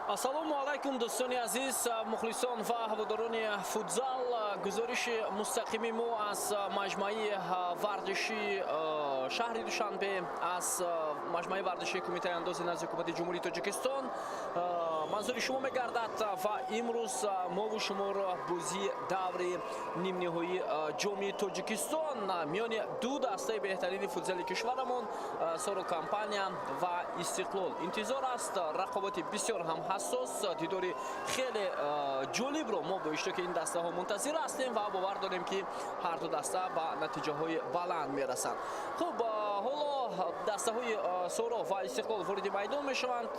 ассалому алайкум дӯстони азиз, мухлисон ва ҳаводорони футзал. гузориши мустақими мо аз маҷмӯи варзиши шаҳри Душанбе, аз маҷмӯи варзиши кумитаи андози назди ҳукумати ҷумҳурии Тоҷикистон манзури шумо мегардад ва имрӯз мову шуморо бозии даври нимниҳои ҷоми Тоҷикистон миёни ду дастаи беҳтарини футзали кишварамон Соро Компания ва Истиқлол интизор аст. рақобати бисёр ҳам ҳассос, дидори хеле ҷолибро мо бо иштироки ин дастаҳо мунтазир ҳастем ва бовар дорем ки ҳар ду даста ба натиҷаҳои баланд мерасанд. хуб, ҳоло дастаҳои Соро ва Истиқлол вориди майдон мешаванд.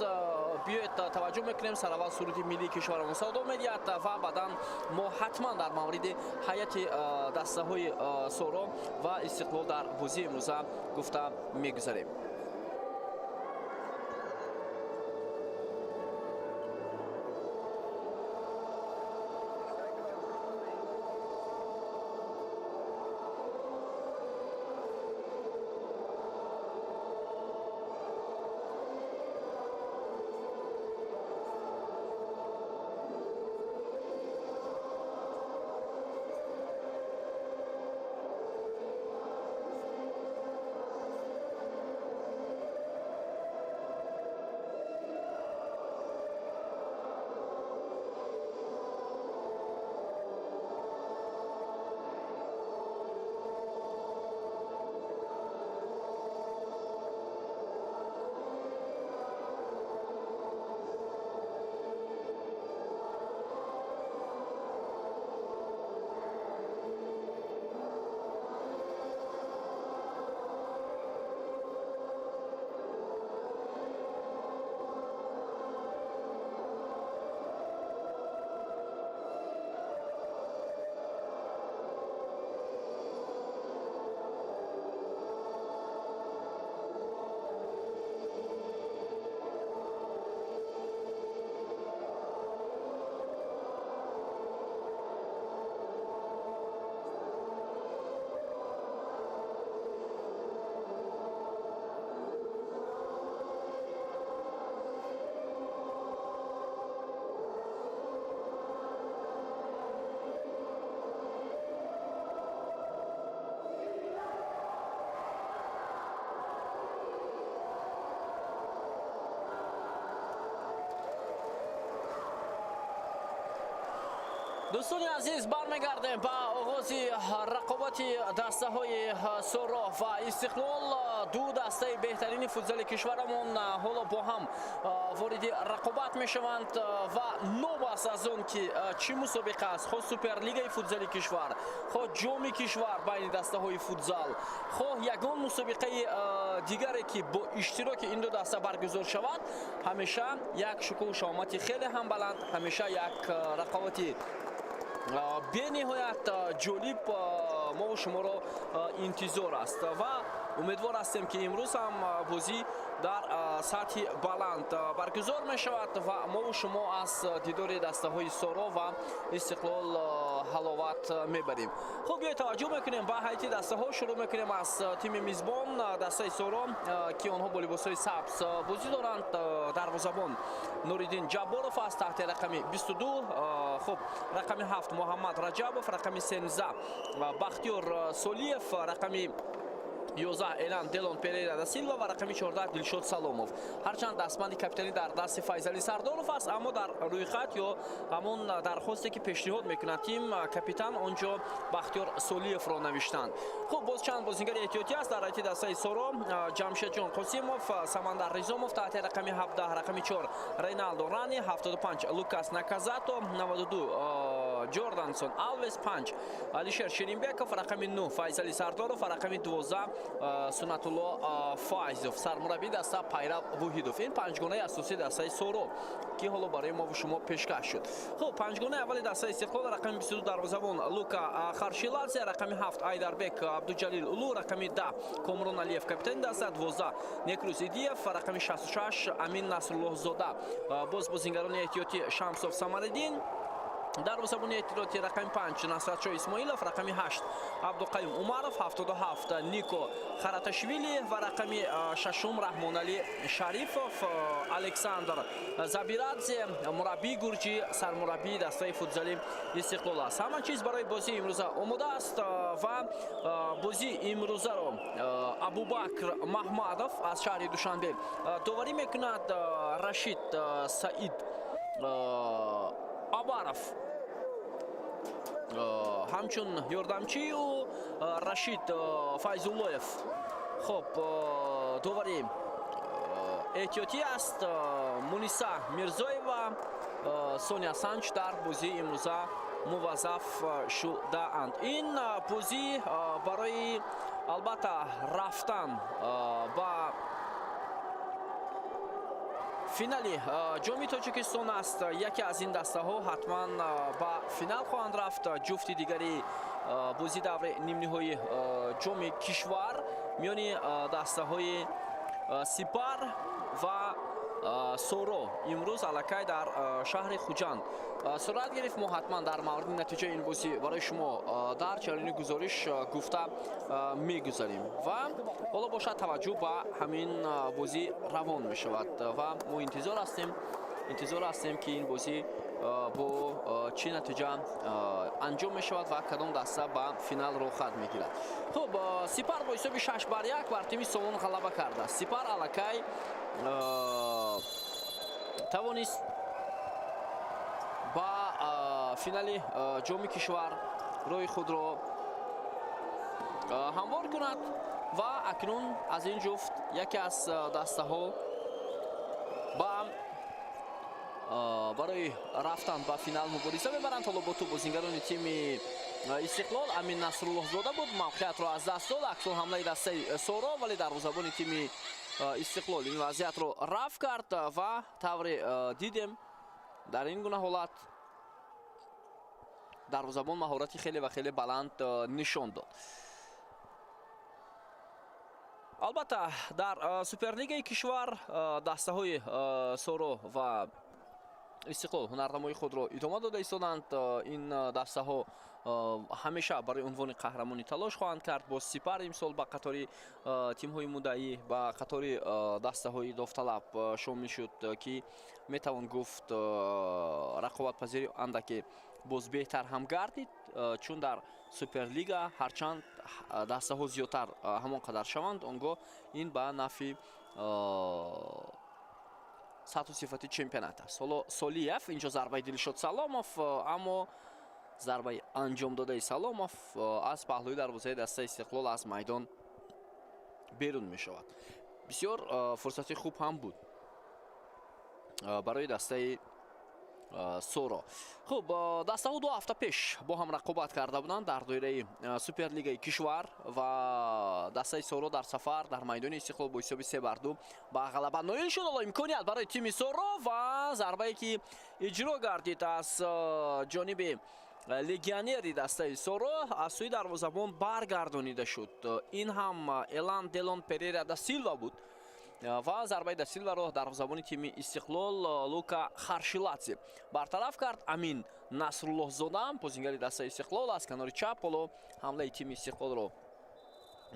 биёед таваҷҷӯҳ мекунем сараввал суруди миллии кишварамон савдо медиҳад ва баъдан мо ҳатман дар мавриди ҳайати дастаҳои Соро ва Истиқлол дар бозии имрӯза гуфта мегузарем. дӯстони азиз, бармегардем ба оғози рақобати дастаҳои Соро ва Истиқлол. ду дастаи беҳтарини футзали кишварамон ҳоло бо ҳам вориди рақобат мешаванд ва нобаст аз он ки чӣ мусобиқа аст, хоҳ суперлигаи футзали кишвар, хоҳ ҷоми кишвар байни дастаҳои футзал, хоҳ ягон мусобиқаи дигаре ки бо иштироки ин ду даста баргузор шавад, ҳамеша як шукӯҳу шомати хеле ҳам баланд, ҳамеша як рақобати бениҳоят ҷолиб мо шуморо интизор аст ва умедвор ҳастем ки имрӯз ҳам бозӣ дар сатҳи баланд баргузор мешавад ва мо шумо аз дидори дастаҳои Соро ва Истиқлол ҳаловат мебарем. хуб, биёед таваҷҷӯҳ мекунем ба ҳайати дастаҳо. шурӯъ мекунем аз тими мизбон, дастаи Соро ки онҳо бо либосҳои сабз бозӣ доранд. дарвозабон Нуриддин Ҷабборов аст таҳти рақами 22. хуб, рақами 7 Муҳаммад Раҷабов, рақами 13 Бахтиёр Солиев, рақами 11 Элан Делон Перейра да Силва ва рақами 14 Дилшод Саломов. ҳарчанд дастбанди капитанӣ дар дасти Файзали Сардоров аст, аммо дар рӯйхат ё ҳамон дархосте ки пешниҳод мекунад тим, капитан онҷо Бахтиёр Солиевро навиштанд. хуб, боз чанд бозингари эҳтиётӣ аст дар ҳайати дастаи Соро. Ҷамшедҷон Қосимов, Самандар Ризомов таҳти рақами 17, рақами 4 Рейналдо Рани, 75 Лукас Наказато, 92 Ҷордансон Алвес, 5 Алишер Ширинбеков, рақами 9 Файзали Сардоров, рақами 12 Сунатулло Файзов. сармураббии даста Пайрав Вуҳидов. ин панҷгонаи асосии дастаи Соро ки ҳоло барои мо шумо пешкаш шуд. хуб, панҷгонаи аввали дастаи Истиқлол, рақами 22 дарвозабон Лука Харшиладзе, рақами 7 Айдарбек Абдуҷалил Улу, рақами 10 Комрон Алиев капитани даста, 12 Некрус Идиев, рақами 66 Амин Насруллоҳзода. боз бозингарони эҳтиётӣ Шамсов Самариддин, дарвозабони эҳтиётӣ рақами 5 Насратшоҳ Исмоилов, рақами 8 Абдуқаюм Умаров, 77 Нико Хараташвили ва рақами 6 Раҳмонали Шарифов. Александр Забирадзе, мураббии Гурҷӣ, сармураббии дастаи футзали Истиқлол аст. Ҳама чиз барои бозии имрӯза омода аст ва бозии имрӯзаро Абубакр Маҳмадов аз шаҳри Душанбе доварӣ мекунад. Рашид Саид Абаров ҳамчун ёрдамчию Рашид Файзуллоев. хоб доварӣ эҳтиётӣ аст. Муниса Мирзоева, Соня Санч дар бозии имрӯза муваззаф шудаанд. Ин бозӣ барои албатта рафтан ба финали ҷоми Тоҷикистон аст. яке аз ин дастаҳо ҳатман ба финал хоҳанд рафт. ҷуфти дигари бозии даври нимниҳои ҷоми кишвар миёни дастаҳои Сипар ва Соро имрӯз аллакай дар шаҳри Хуҷанд сурат гирифт. мо ҳатман дар мавриди натиҷаи ин бозӣ барои шумо дар чарини гузориш гуфта мегузарем ва ҳоло бошад таваҷҷӯҳ ба ҳамин бозӣ равон мешавад ва мо интизор ҳастем ки ин бозӣ бо чӣ натиҷа анҷом мешавад ва кадом даста ба финал роҳ хат мегирад. хуб, Сипар бо ҳисоби 6-1 бар тими Солон ғалаба кардааст. Сипар аллакай тавонист ба финали ҷоми кишвар роҳи худро ҳамвор кунад ва акнун аз ин ҷуфт яке аз дастаҳо ба барои рафтан ба финал мубориза мебаранд. ҳоло бо ту бозингарони тими Истиқлол Амин Насруллоҳзода буд, мавқеиятро аз даст дод. аксо ҳамлаи дастаи Соро, вале дарвозабони тими Истиқлол ин вазъиятро рафт кард ва тавре дидем дар ин гуна ҳолат дарвозабон маҳорати хеле ва хеле баланд нишон дод. албатта дар суперлигаи кишвар дастаҳои Соро ва Истиқлол ҳунарнамои худро идома дода истоданд. ин дастаҳо ҳамеша барои унвони қаҳрамонӣ талош хоҳанд кард. бо Сипар имсол ба қатори тимҳои муддаӣ ба қатори дастаҳои довталаб шомил шуд ки метавон гуфт рақобатпазири андаке боз беҳтар ҳам гардид, чун дар суперлига ҳарчанд дастаҳо зиёдтар ҳамон қадар шаванд, он гоҳ ин ба нафи сатҳу сифати чемпионат аст. ҳоло Солиев инҷо зарбаи Дилшод Саломов, аммо зарбаи анҷомдодаи Саломов аз паҳлӯи дарвозаи дастаи Истиқлол аз майдон берун мешавад. бисёр фурсати хуб ҳам буд барои дастаи Соро. хуб, дастаҳо 2 ҳафта пеш бо ҳам рақобат карда буданд дар доираи суперлигаи кишвар ва дастаи Соро дар сафар дар майдони Истиқлол бо ҳисоби 3-2 ба ғалаба ноил шуд. ҳоло имконият барои тими Соро ва зарбае ки иҷро гардид аз ҷониби легионери дастаи Соро аз сӯи дарвозабон баргардонида шуд. ин ҳам Элан Делон Перейра да Силва буд ва зарбаи да Силваро дарвозабони тими Истиқлол Лука Харшиладзе бартараф кард. Амин Насруллоҳзода бозингари дастаи Истиқлол аз канори чап ҳоло ҳамлаи тими Истиқлолро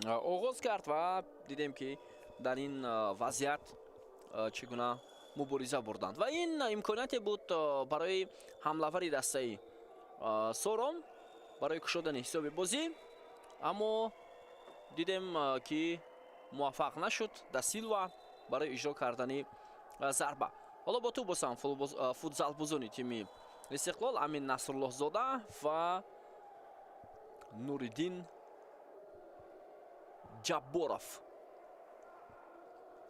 оғоз кард ва дидем ки дар ин вазъият чӣ гуна мубориза бурданд ва ин имконияте буд барои ҳамлавари дастаи Соро барои кушодани ҳисоби бозӣ, аммо дидем ки муваффақ нашуд да Силва барои иҷро кардани зарба. ҳоло бо ту босам футзалбозони тими Истиқлол Амин Насруллоҳзода ва Нуриддин Ҷабборов.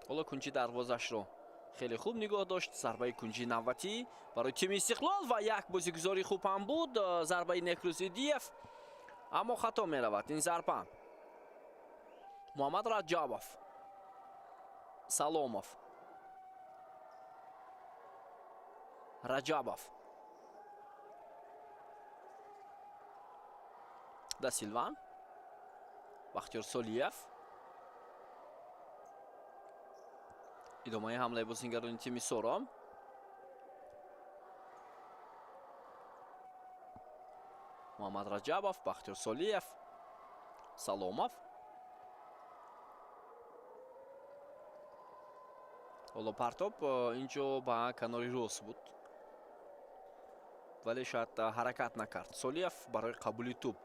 ҳоло кунҷи дарвозашро хеле хуб нигоҳ дошт. зарбаи кунҷи навбатӣ барои тими Истиқлол ва як бозигузори хуб ҳам буд. зарбаи Некрузидиев, аммо хато меравад ин зарба. Муҳаммад Раҷабов, Саломов, Раҷабов, да Силва, Бахтиёр Солиев. идомаи ҳамлаи бозингарони тими Соро. محمد رجبов، بختیار سالیف، سلامов. حالا پرتاب اینجا با کناری راست بود ولی شاید حرکت نکرد. سالیف برای قبولی توپ.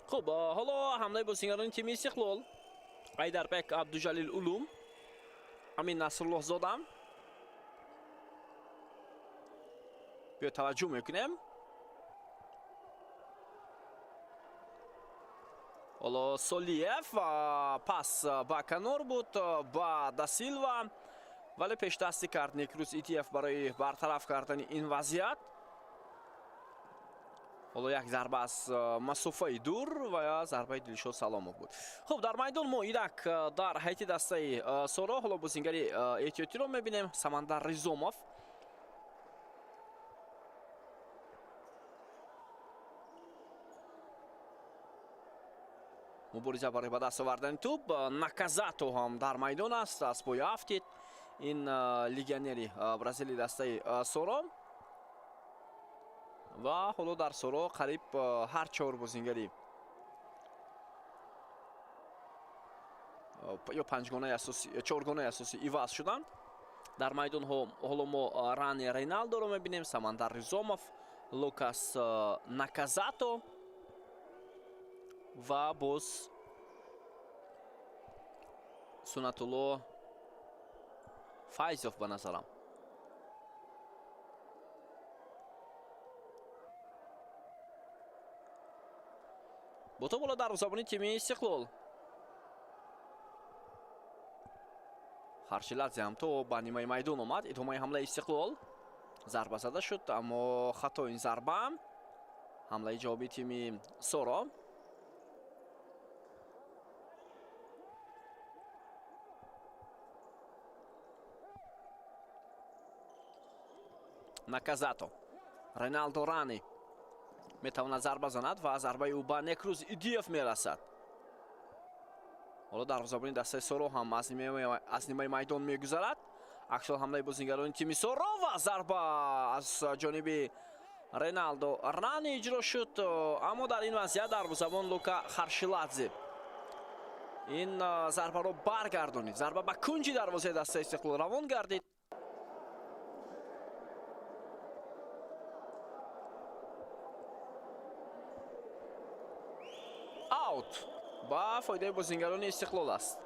خب حالا حمله بازیکنان تیم استقلال. ایدربک، عبدالجلیل علوم، امین نصرالله زاده. بیا توجه میکنیم. حالا سالیف پس با کنار بود با داسیلوا ولی پیش دستی کرد نیکروز ایتیف برای برطرف کردن این وضعیت. حالا یک ضربه از مسافه دور و یا ضربه دلشو سلامو بود. خب در میدان ما ایدک در هیئت دسته سورا حالا بازیگری احتیاطی رو میبینیم. سمندر ریزوموف. مبارزه برای به دست آوردن توپ. ناکازاتو هم در میدان است. از پای هفتید این لیگیونری برزیلی دسته سورا و حالا در سورا قریب هر 4 بازیگری یا 5 گانه اساسی 4 گانه اساسی ایواز شدند. در میدان حالا ما رانی رینالدو رو میبینیم، سمندر ریزوموف، لوکاس ناکازاتو و باز سنتولو فایزوف به نظرم. با تو بالا دروازه‌بانی تیم استقلال. خرشیلادзе هم تو با نیمه میدان اومد. ادامه حمله استقلال. ضربه زده شد اما خطا این ضربه. حمله جوابی تیم سورا. ناکازاتو، رینالدو رانی میتواند ضربه زند و ضربه او به نیکروز ایدیف میرسد. حالا دروازه‌بانی دسته سورا هم از نیمه میدان میگذرد. اکشن حمله بازیگران تیم سورا و ضربه از جانب رینالدو رانی اجرا شد اما در این وضعیت دروازه‌بان لوکا خرشیلادзе این ضربه رو برگردونید. ضربه به کنج دروازه دسته استقلال روان گردید. اوت با فایده بازیگران استقلال است.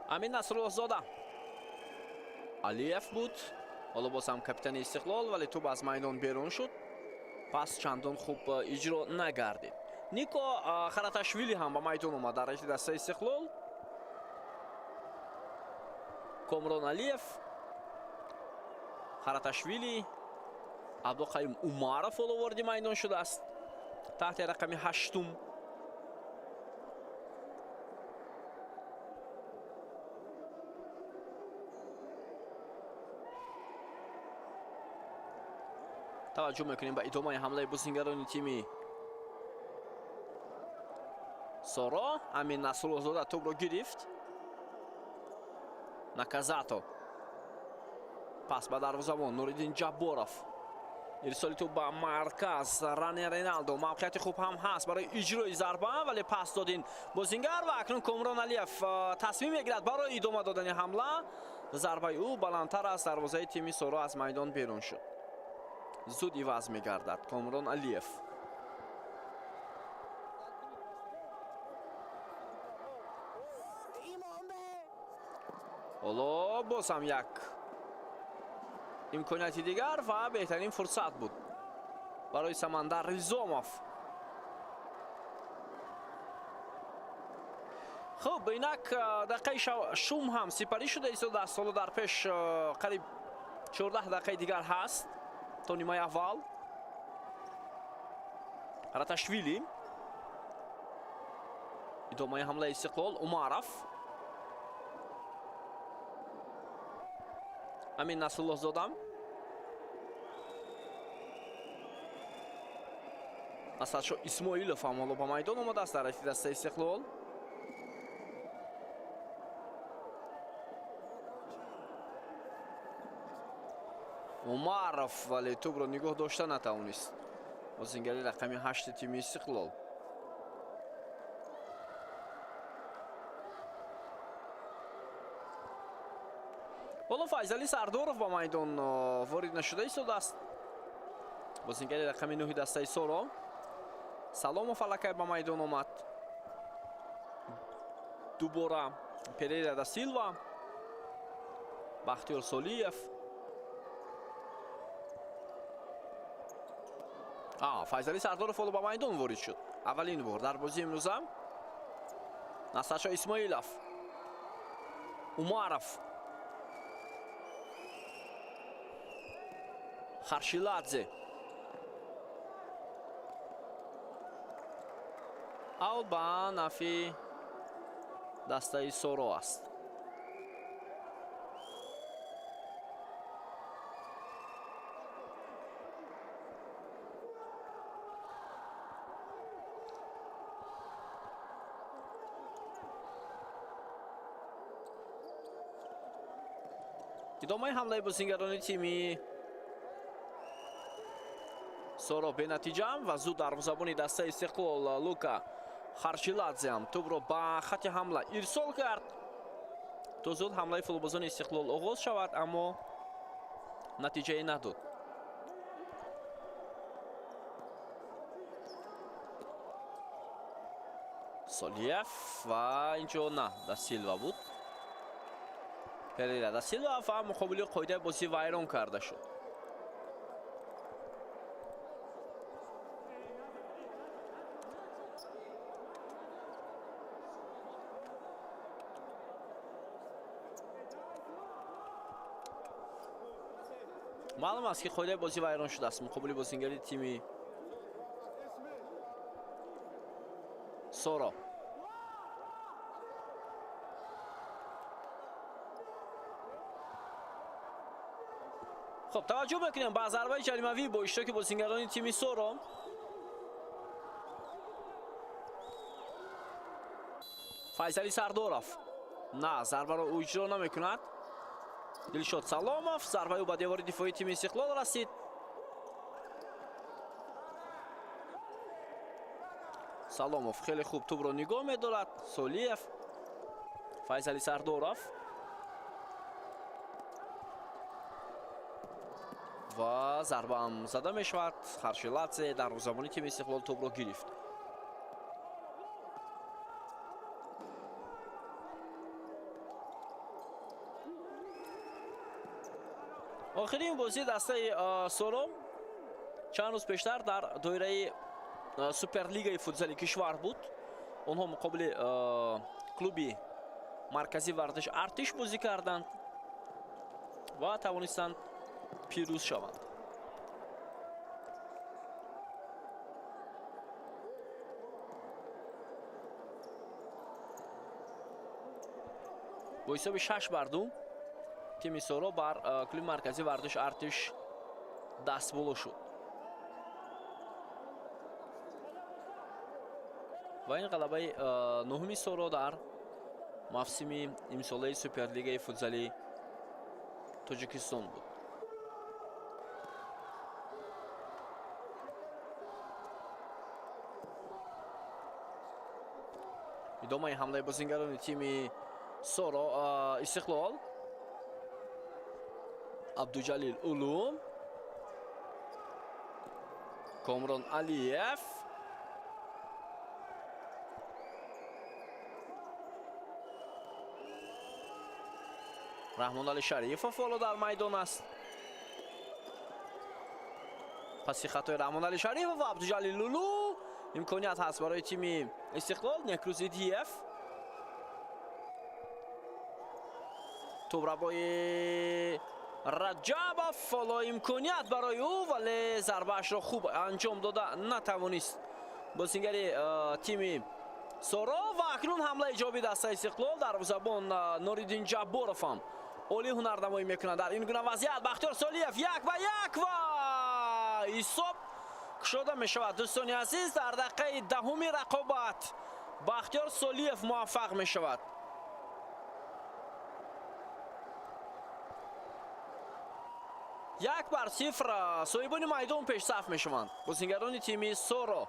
امین نصرالله زاده، علیف بود. حالا باز هم کاپیتان استقلال ولی توپ از میدان بیرون شد. پس چندان خوب اجرا نگردید. نیکو خراتاشویلی هم با میدان اومد در هیئت دسته استقلال. کامران علیف، خراتاشویلی، عبدالقیم عمرов وارد میدان شده است تحت رقم 8. توجه میکنیم به ادامه حمله بازیگران تیم سورا. امین نصرالله زاده توپ رو گرفت. ناکازاتو پس به دروازه‌بان نورالدین جبارов. ارسال توپ به مرکز رانی رینالدو. موقعیت خوب هم هست برای اجرای ضربه ولی پس دادین بازیگر و اکنون کامران علیف تصمیم میگیرد برای ادامه دادن حمله. ضربه او بلندتر از دروازه تیم سورا از میدان بیرون شد. زود ایواز میگردد کامران علیف. حالا باز هم یک امکانیت دیگر و بهترین فرصت بود برای سمندر ریزوموف. خب اینک دقیقه شوم هم سپری شده ایستاده است. حالا در پیش قریب 14 دقیقه دیگر هست تا نیمه اول. раташвили ادامه حمله استقلال. عمرов امین نصرالله زاده асадшо исмоилов ҳам ҳоло ба майдон омадааст дар рафи дастаи истиқлол. умаров вале тӯбро нигоҳ дошта натавонист. бозингари рақами 8 тими истиқлол. ҳоло файзали сардоров ба майдон ворид нашуда истодааст. бозингари рақами 9 дастаи соро. саломов аллакай ба майдон омад. дубора перейра да силва, бахтиёр солиев. файзали сардоров ҳоло ба майдон ворид шуд. аввалин бор дар бозии имрӯза. насашо исмоилов, умаров, харшиладзе. аут ба нафи дастаи соро аст. идомаи ҳамлаи бозингарони тими соро бенатиҷа ва зуд дарвозабони дастаи истиқлол лука харшиладзеам тӯбро ба хати ҳамла ирсол кард то зуд ҳамлаи футболбозони истиқлол оғоз шавад, аммо натиҷае надод. солиев ва инҷо на да силва буд. перейра да силва ва муқобили қоидаи бозӣ вайрон карда шуд. маълум аст ки қоидаи бозӣ вайрон шудааст муқобили бозингари тими соро. خب توجه بکنیم با ضربه جریمه‌ای با اشتراک بازیگران تیم سورو. فیصلی سردورов نه ضربه رو اجرا نمیکند. دلشاد سلامов ضربه او به دیوار دفاعی تیم استقلال رسید. سلامов خیلی خوب توپ رو نگاه می‌دارد. سولیف، فیصلی سردورов و ضربه هم زده می شود. خرشیلادзе در زمانی تیم استقلال توپ رو گرفت. آخرین بازی دسته سورو چند روز پیشتر در دایره سوپرلیگای فوتزالی کشور بود. آنها مقابل کلوبی مرکزی ورزش ارتش بازی کردند و توانستند پیروز شوند. با حساب 6-2 تیم سورو بر کلوب مرکزی ورزش ارتش دستبولو شد. و این غلبه نهمی سورو در موسم امساله سوپرلیگای فوتزالی تاجیکستان بود. ادامه حمله بازیگران تیم سورو استقلال. عبدالجلیل اولو، کامران علیف، رحمان علی شریفов ҳоло дар майдон аст. паси хатои рахмон али шарифов ва абдуҷалил улу. имконият ҳаст барои тими истиқлол. некрузидиев توپ را با раҷабов ҳоло имконият барои ӯ, вале зарбаашро хуб анҷом дода натавонист бозингари тими соро. Ва акнун ҳамла иҷоби дастаи Истиқлол. дарвозабон Нуриддин Ҷабборов ҳам олӣ ҳунарнамоӣ мекунад дар ин гуна вазъият. Бахтиёр Солиев 1-1 ва ҳисоб кушода мешавад. дӯстони азиз, дар дақиқаи даҳуми рақобат Бахтиёр Солиев муваффақ мешавад. 1-0 соҳибони майдон пешсаф мешаванд. бозингарони тими Соро.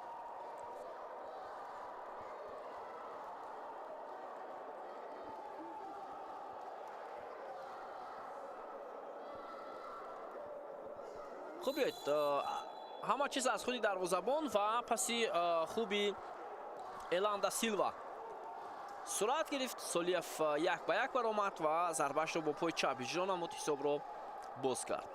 хуб ёд ҳама чиз аз худи дарвозабон ва паси хуби Эланда Силва сурат гирифт. Солиев 1-1 баромад ва зарбашро бо пои чап иҷро намуд, ҳисобро боз кард.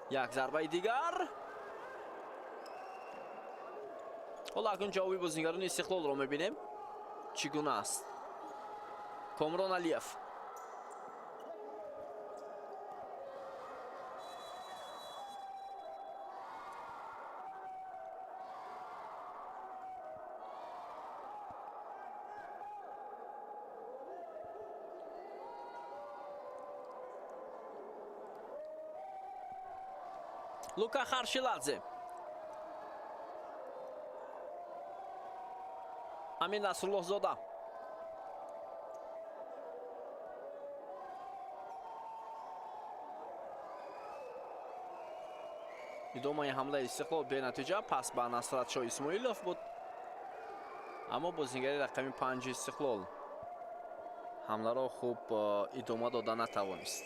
як зарбаи дигар. ҳоло акнун ҷавоби бозингарони Истиқлолро мебинем чӣ гуна аст. Комрон Алиев Лука Харшиладзе Амин Насруллоҳзода идомаи ҳамлаи Истиқлол бенатиҷа. Пас ба Насратшоҳ Исмоилов буд, аммо бозингари рақами 5 Истиқлол ҳамларо хуб идома дода натавонист.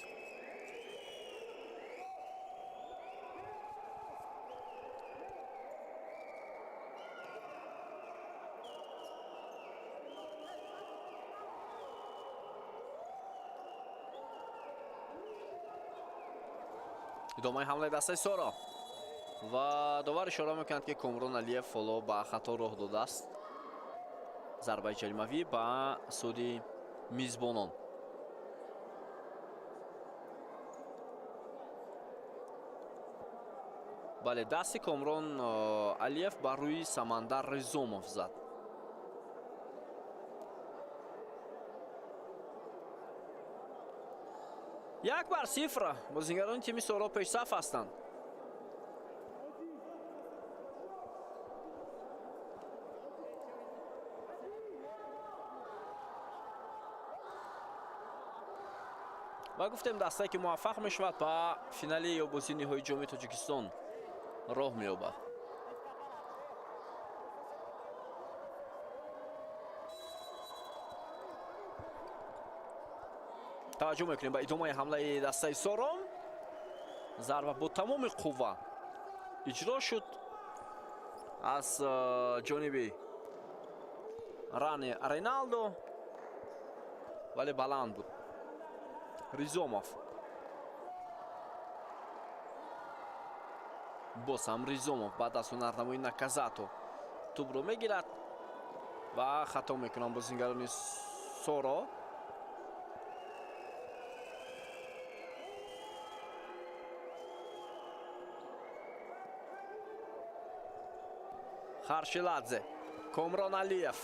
идомаи ҳамлаи дастаи Соро ва довар ишора мекунад ки Комрон Алиев ҳоло ба хато роҳ додааст. зарбаи ҷаримавӣ ба суди мизбонон. бале, дасти Комрон Алиев ба рӯи Самандар Ризомов зад. як бар сифр бозингарони тими Соро пешсаф ҳастанд. ва гуфтем дастае ки муваффақ мешавад ба финали ё бозии ниҳоии ҷоми Тоҷикистон роҳ меёбад. таваҷҷӯҳ мекунем ба идомаи ҳамлаи дастаи Соро. зарба бо тамоми қувва иҷро шуд аз ҷониби Рани Реналдо, вале баланд буд. Ризомов боз ҳам Ризомов баъд аз ҳунарнамоии Наказато тӯбро мегирад ва хато мекунанд бозингарони Соро. Харшиладзе, Комрон Алиев,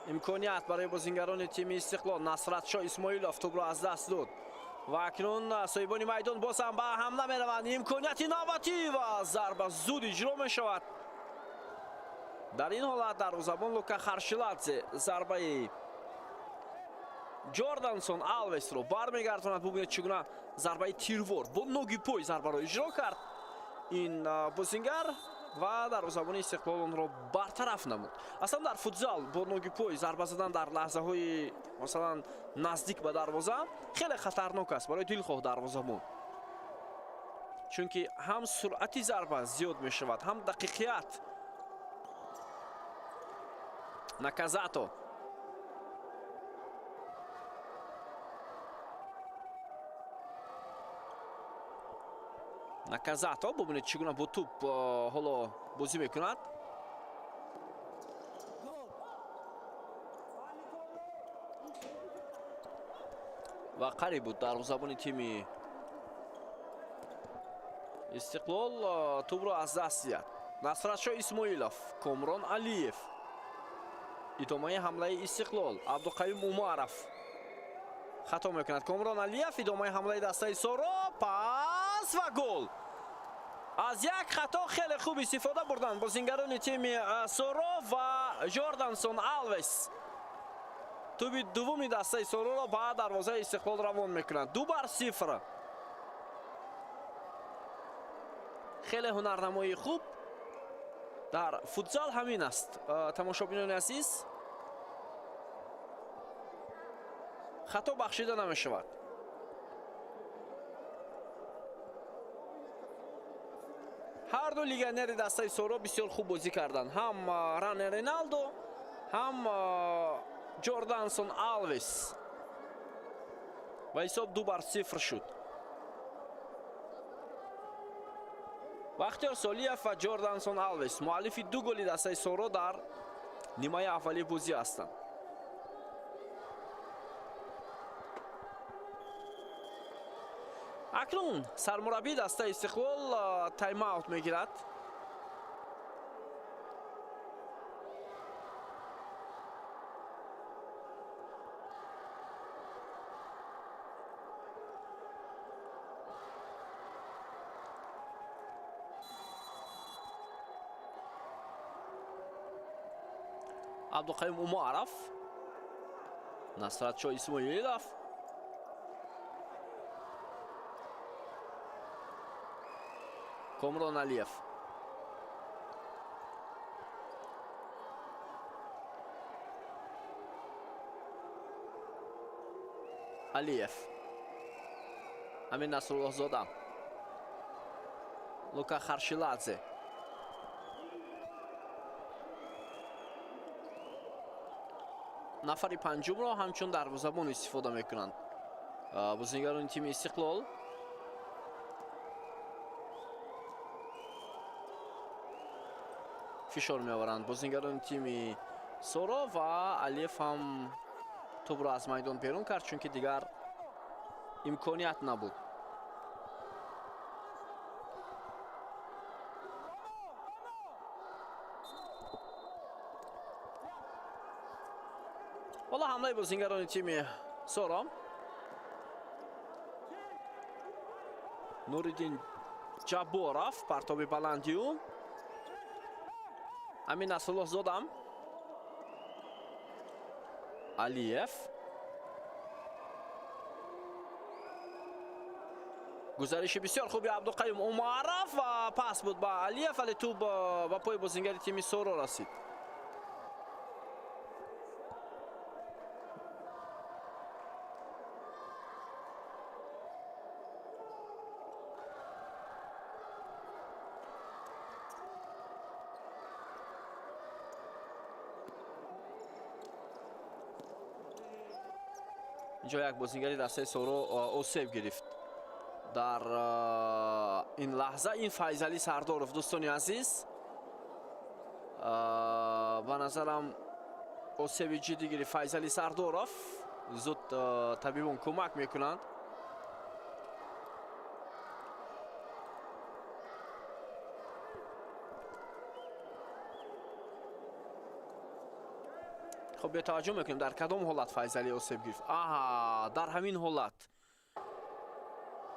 имконият барои бозингарони тими Истиқлол. Насратшоҳ Исмоилов тӯбро аз даст дод ва акнун соҳибони майдон боз ҳам ба ҳамла мераванд. имконияти инноватив ва зарба зуд иҷро мешавад. дар ин ҳолат дарвозабон Лука Харшиладзе зарбаи Ҷордансон Алвесро бармегардонад. бубинед чӣ гуна зарбаи тирвор бо ноги пой зарбаро иҷро кард ин бозингар ва дарвозабони Истиқлол онро бартараф намуд. аслан дар футзал бо ноги пой зарба задан дар лаҳзаҳои масалан наздик ба дарвоза хеле хатарнок аст барои дилхоҳ дарвозабон, чунки ҳам суръати зарба зиёд мешавад, ҳам дақиқият. Наказато наказато бубинед чӣ гуна бо туп ҳоло бозӣ мекунад. ва қариб буд дарвозабони тими Истиқлол тӯбро аз даст дид. Насратшоҳ Исмоилов, Комрон Алиев. идомаи ҳамлаи Истиқлол. Абдуқавим Умаров хато мекунад. Комрон Алиев идомаи ҳамлаи дастаи Соро. Пас ва гол. аз як хато хеле хуб истифода бурданд бозингарони тими Соро ва Жордансон Алвес туби дуввуми дастаи Сороро ба дарвозаи Истиқлол равон мекунанд. 2-0. хеле ҳунарнамои хуб дар футзал ҳамин аст. тамошобинони азиз, хато бахшида намешавад. ҳар ду легионери дастаи Соро бисёр хуб бозӣ карданд. ҳам Ране Реналдо, ҳам Ҷордансон Алвес. ва ҳисоб 2-0 шуд. Бахтиёр Солиев ва Ҷордансон Алвес муаллифи ду голи дастаи Соро дар нимаи аввалии бозӣ ҳастанд. акнун сармураббии дастаи Истиқлол тайм-аут мегирад. Абдуқавим Умаров, Насратшоҳ Исмоилов, Комрон Алиев. Алиев. Амин Насруллоҳзода. Лука Харшиладзе. нафари панҷумро ҳамчун дарвозабон истифода мекунанд бозингарони тими Истиқлол. фишор меоваранд бозингарони тими Соро ва Алиев ҳам тӯбро аз майдон берун кард, чунки дигар имконият набуд. ҳоло ҳамлаи бозингарони тими Соро. Нуриддин Ҷабборов, партоби баландию. Амин Насруллоҳзодам. Алиев. гузариши бисёр хуби Абдуқавим Умаров ва пас буд ба Алиев, вале тӯб ба пои бозингари тими Соро расид. инҷо як бозингари дастаи Соро осеб гирифт. дар ин лаҳза ин Файзали Сардоров. дӯстони азиз, ба назарам осеби ҷиддӣ гирифт Файзали Сардоров. зуд табибон кӯмак мекунанд. خب توجه میکنیم در کدام حالت فیضلی آسیب گرفت. در همین حالت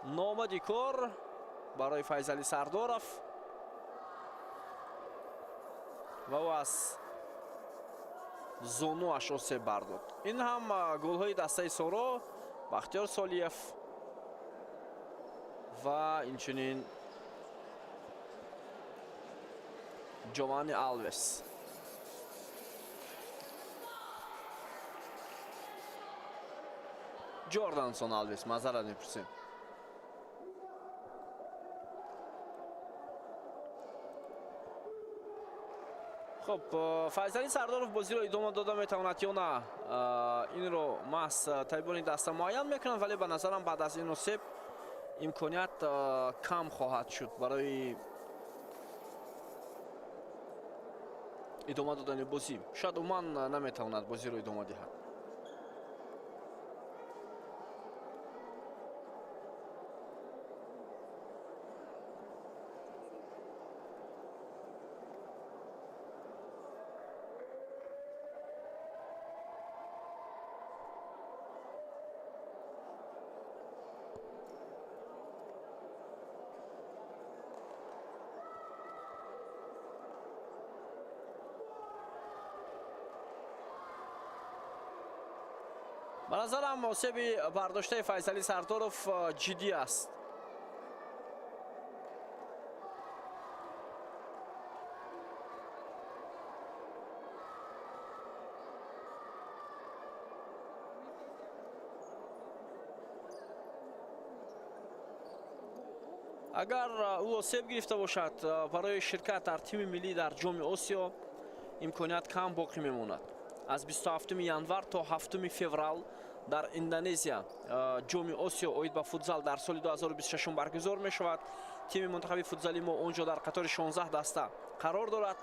نامدی کار برای فیضلی سردارف و او از زونو اش آسیب برداد. این هم گل های دسته سورو بختیار سالیف و اینچنین جوانی آلوس. جوردانسون آلوس معذرت می‌پرسیم. خب فیضلی سردارов بازی رو ادامه داده میتواند یا نه این رو محض طبیبانی دست معین میکنن، ولی به نظرم بعد از این نصیب имконият кам хоҳад шуд барои идома додани бозӣ. Шояд умуман наметавонад бозиро идома диҳад. ба назарам осеби бардоштаи Файзали Сардоров ҷиддӣ аст. агар ӯ осеб гирифта бошад барои ширкат дар тими миллӣ дар ҷоми Осиё имконият кам боқӣ мемонад. аз 27 январ то 7 феврал дар Индонезия ҷоми Осиё оид ба футзал дар соли 2026 баргузор мешавад. тими мунтахаби футзали мо онҷо дар қатори 16 даста қарор дорад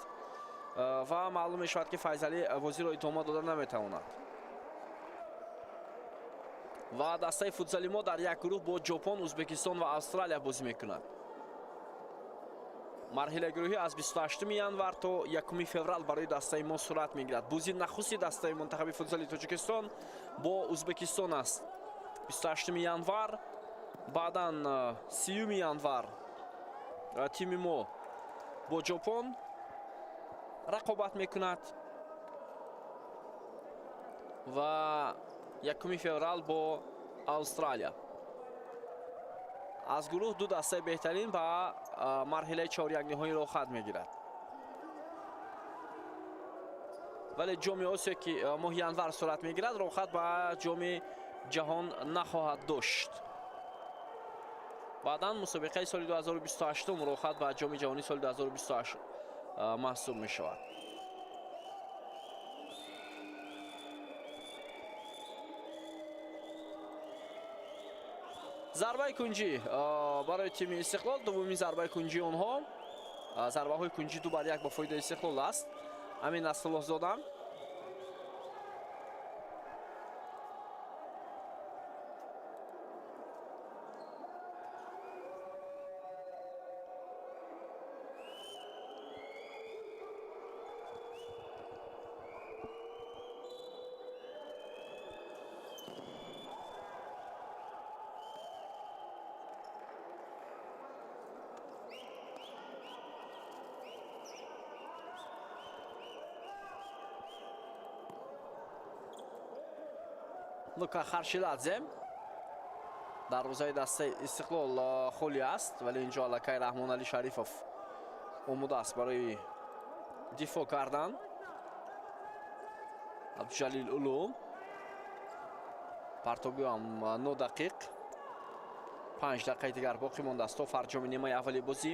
ва маълум мешавад ки Файзалӣ бозиро идома дода наметавонад. ва дастаи футзали мо дар як гурӯҳ бо Ҷопон, Ӯзбекистон ва Австралия бозӣ мекунад. марҳилаи гурӯҳӣ аз 28 январ то 1 феврал барои дастаи мо сурат мегирад. бозии нахусти дастаи мунтахаби футзали Тоҷикистон бо Ӯзбекистон аст. 28 январ, баъдан 30 январ тими мо бо Ҷопон рақобат мекунад ва 1 феврал бо Австралия. аз гурӯҳ ду дастаи беҳтарин ба марҳилаи чорякниҳоиро хат мегирад. вале ҷоми Осиё ки моҳи январ сурат мегирад, рохат ба ҷоми ҷаҳон нахоҳад дошт. баъдан мусобиқаи соли 2028 рохат ба ҷоми ҷаҳонии соли 2028 маҳсуб мешавад. зарбаи кунҷӣ барои тими Истиқлол, дуввумин зарбаи кунҷии онҳо. зарбаҳои кунҷӣ 2-1 ба фоидаи Истиқлол аст. Амин Насруллоҳзода Лука Харшиладзе дарвозаи дастаи Истиқлол холӣ аст, вале инҷо аллакай Раҳмонали Шарифов омодааст барои дифоъ кардан. Абдуҷалил Улу партобиам нодақиқ. 5 дақиқаи дигар боқӣ мондааст то фарҷоми нимаи аввали бозӣ.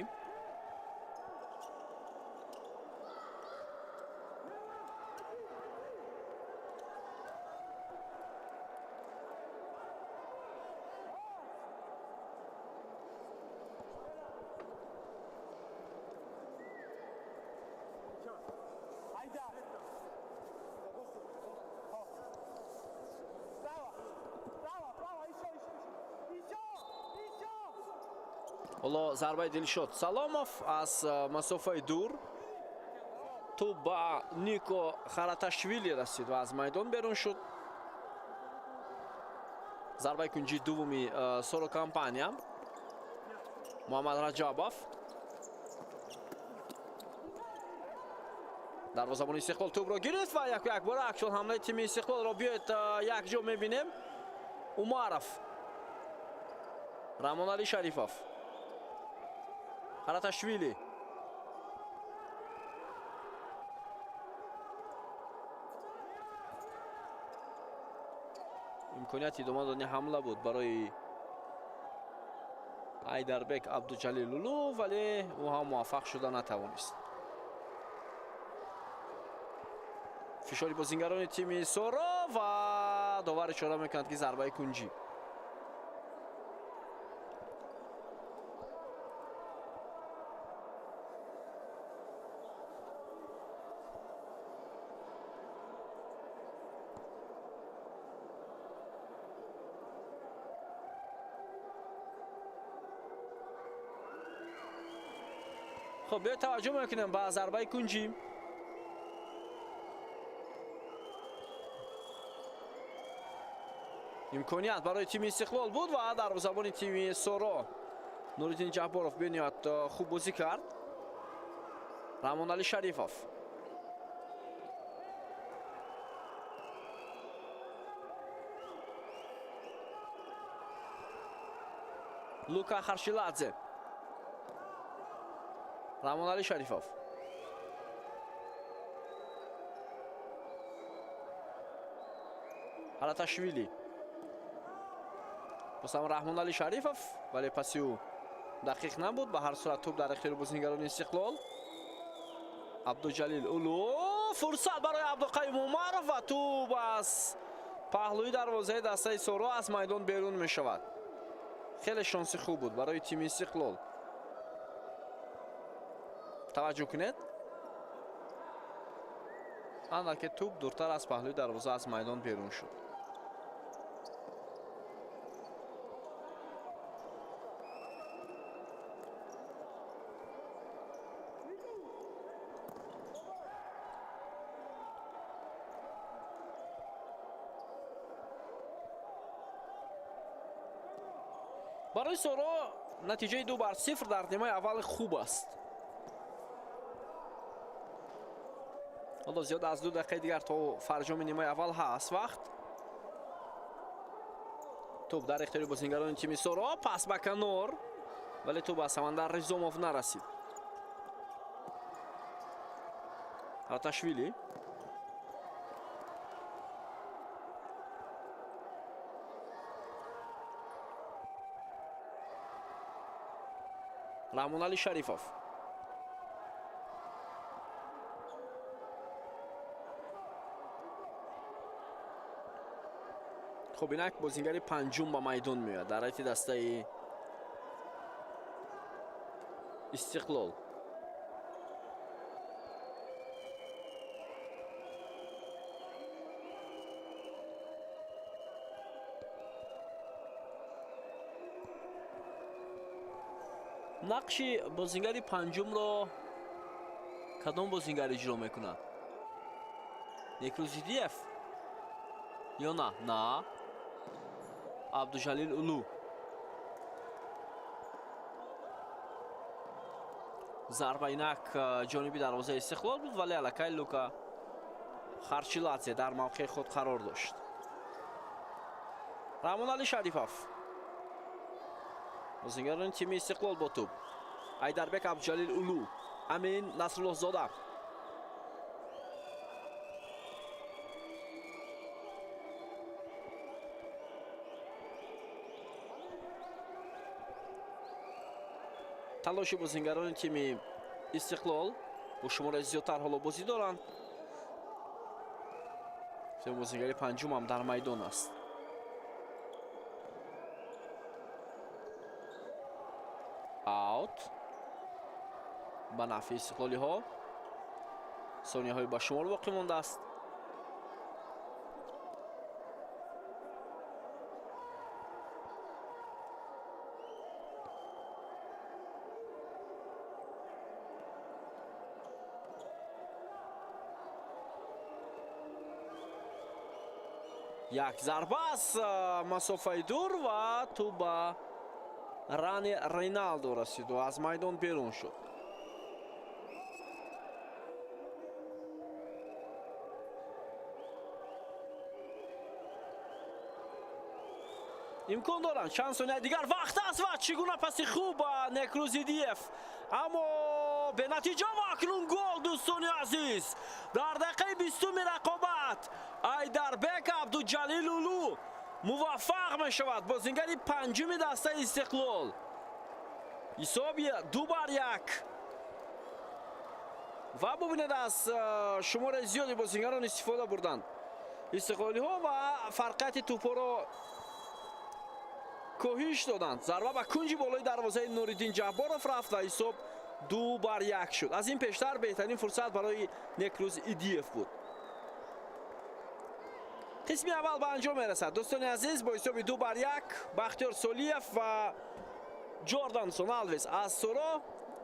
ҳоло зарбаи Дилшод Саломов аз масофаи дур тӯб ба Нико Хараташвили расид ва аз майдон берун шуд. зарбаи кунҷии дуввуми Соро компания Муҳаммад Раҷабов. дарвозабони Истиқлол тӯбро гирифт ва 1-1 бора акшн ҳамлаи тими Истиқлолро биёед якҷо мебинем. Умаров, Раҳмонали Шарифов, Хараташвили. имконияти идома додани ҳамла буд барои Айдарбек Абдуҷалилулу, вале ӯ ҳам муваффақ шуда натавонист. фишори бозингарони тими Соро ва довар ишора мекунад ки зарбаи кунҷӣ. خب بیا توجه میکنیم با ضربه کنجی. امکانیت برای تیم استقلال بود و دروازه‌بان تیم سورا نوریدین جباروف بنیاد خوب بازی کرد. رحمان علی شریفوف لوکا خرشیلادزه رحمان علی شریفوف حالتاشویلی بازم رحمان علی شریفوف ولی پسی او دقیق نبود. به هر صورت توپ در اختیار بازیکنان استقلال. عبدالجلیل اولو فرصت برای عبدالقیوم عمرов و توپ از پهلوی دروازه دسته سورا از میدان بیرون می شود. خیلی شانسی خوب بود برای تیم استقلال. توجه کنید اندکی توپ دورتر از پهلوی دروازه از میدان بیرون شد. برای سورا نتیجه 2-0 در نیمه اول خوب است. حالا زیاد از 2 دقیقه دیگر تا فرجام نیمه اول هست وقت. توپ در اختیار بازیکنان تیم سورا، پاس به کنار ولی توپ به سمندر رزوموف نرسید. حالتاشویلی رحمان علی شریفوف خب اینک بازیگر پنجم با میدان میاد در حیط دسته استقلال. نقش بازیگر پنجم را کدام بازیگر اجرا میکنه؟ نیکروزیدیف یا نه عبدالجلیل اولو. ضربه اینک جانبی دروازه استقلال بود ولی الکی لوکا خرشیلادزه در موقع خود قرار داشت. رحمان علی شریفوف بازیگران تیم استقلال با توپ. ایدربک عبدالجلیل اولو، امین نصرالله زاده. تلاش بازیگران تیم استقلال با شماره زیادتر حالا بازی دارند. بازیگر پنجم هم در میدان است. اوت به نفع استقلالی ها. ثانیه های با شمار باقی مانده است. یک ضربه است مسافه دور و تو به ران رینالدو رسید و از میدان بیرون شد. امکان دارند چند ثانیه دیگر وقت است و چگونه پس خوب نیکروزیدیف اما به نتیجه و اکنون گل دوستان عزیز در دقیقه 20 رقابت ایدربک عبدالجلیل اولو موفق می شود بازیگر پنجم دسته استقلال. حسابی 2-1 و ببینید از شمار زیادی بازیگران استفاده بردند استقلالی ها و فرقیت توپ را کاهش دادند. ضربه به کنج بالای دروازه نوریدین جباروف رفت و حساب 2-1 شد. از این پیشتر بهترین فرصت برای نیکروزیدیف بود. قسمی اول به انجام میرسد دوستان عزیز با حساب 2-1 بختیار سولیف و جردانسون الویس از سورا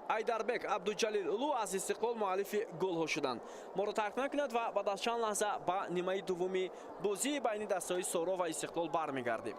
айдарбек абдуҷалилулу аз истиқлол муаллифи голҳо шуданд. моро тарк накунад ва баъд аз чанд лаҳза ба нимаи дуввуми бозии байни дастаҳои соро ва истиқлол бармегардем.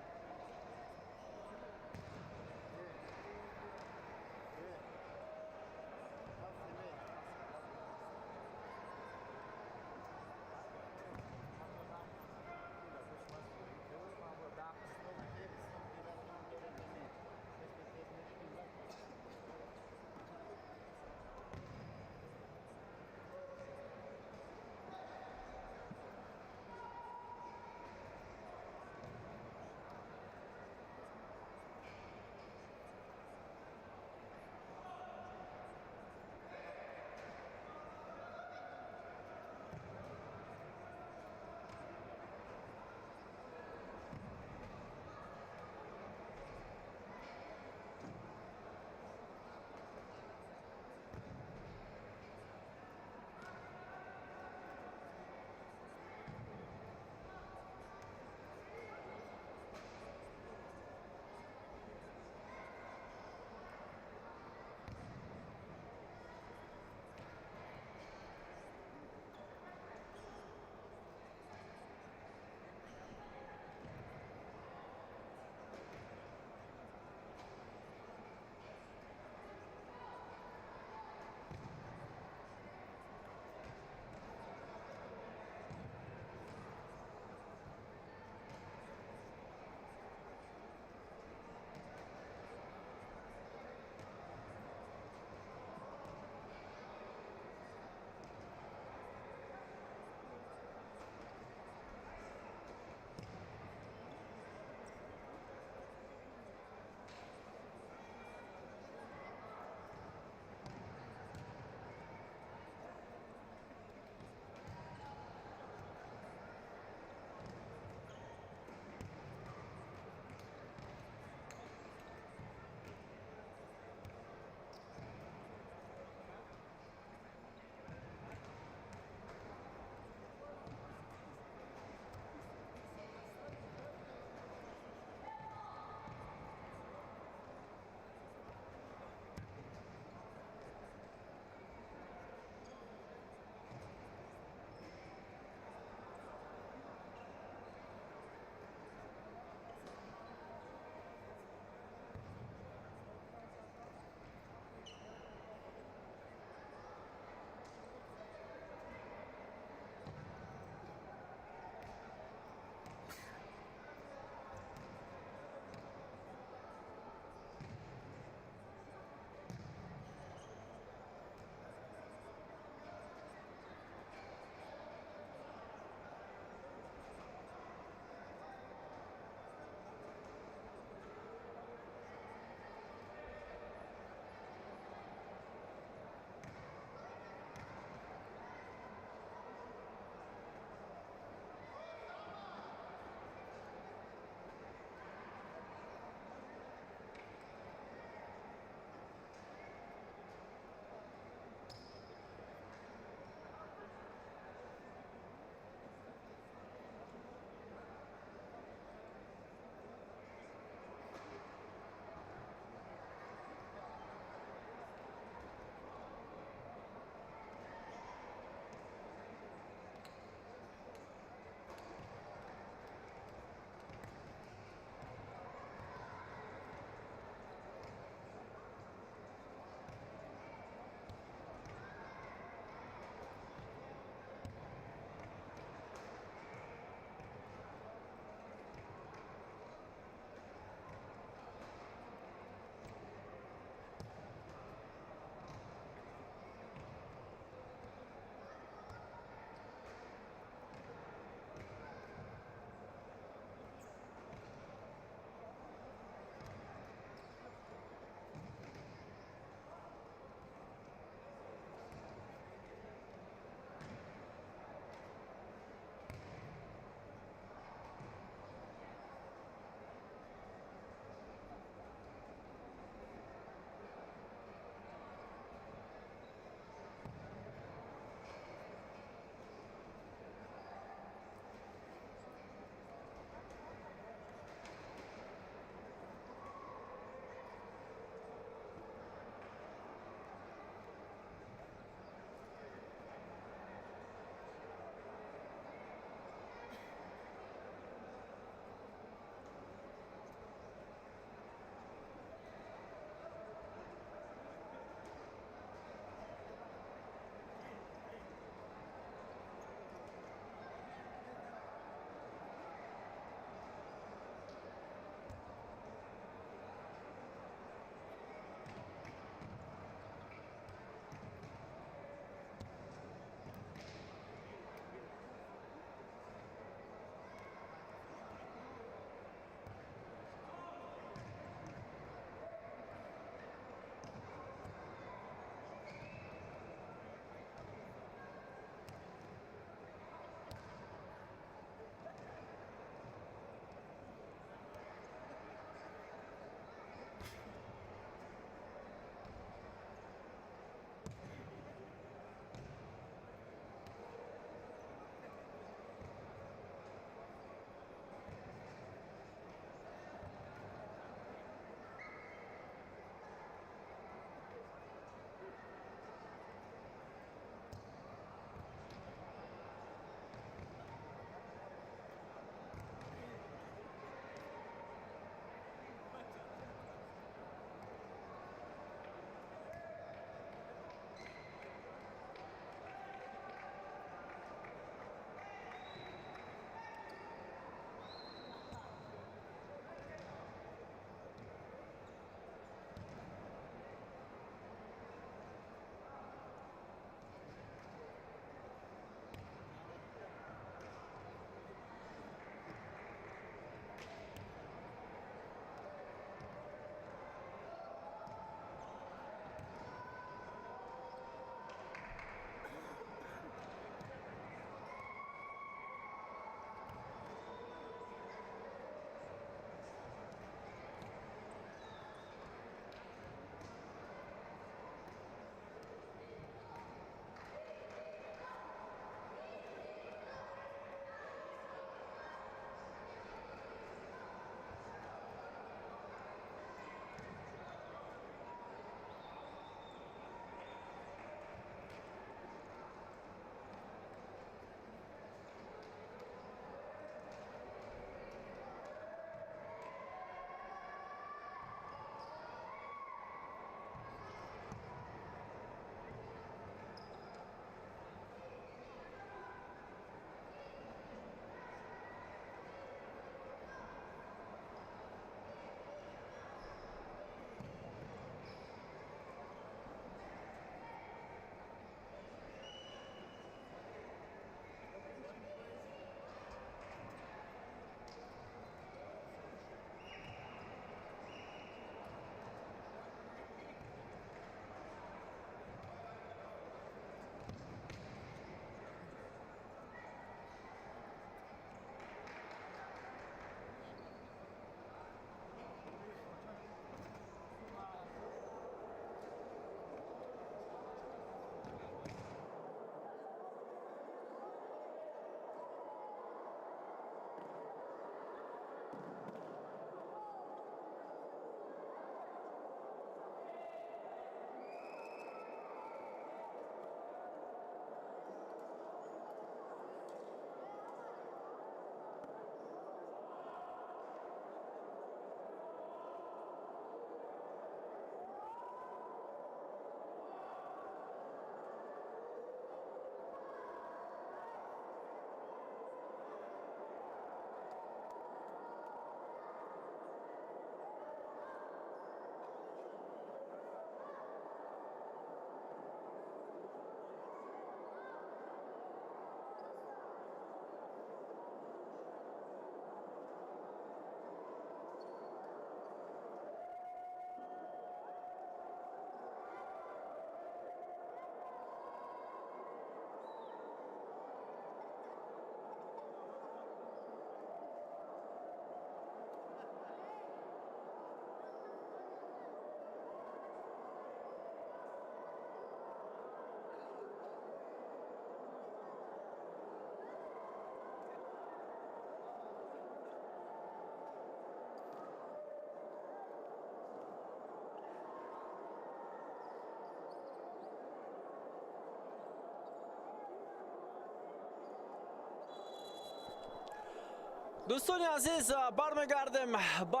دوستانی عزیز برمیگردیم با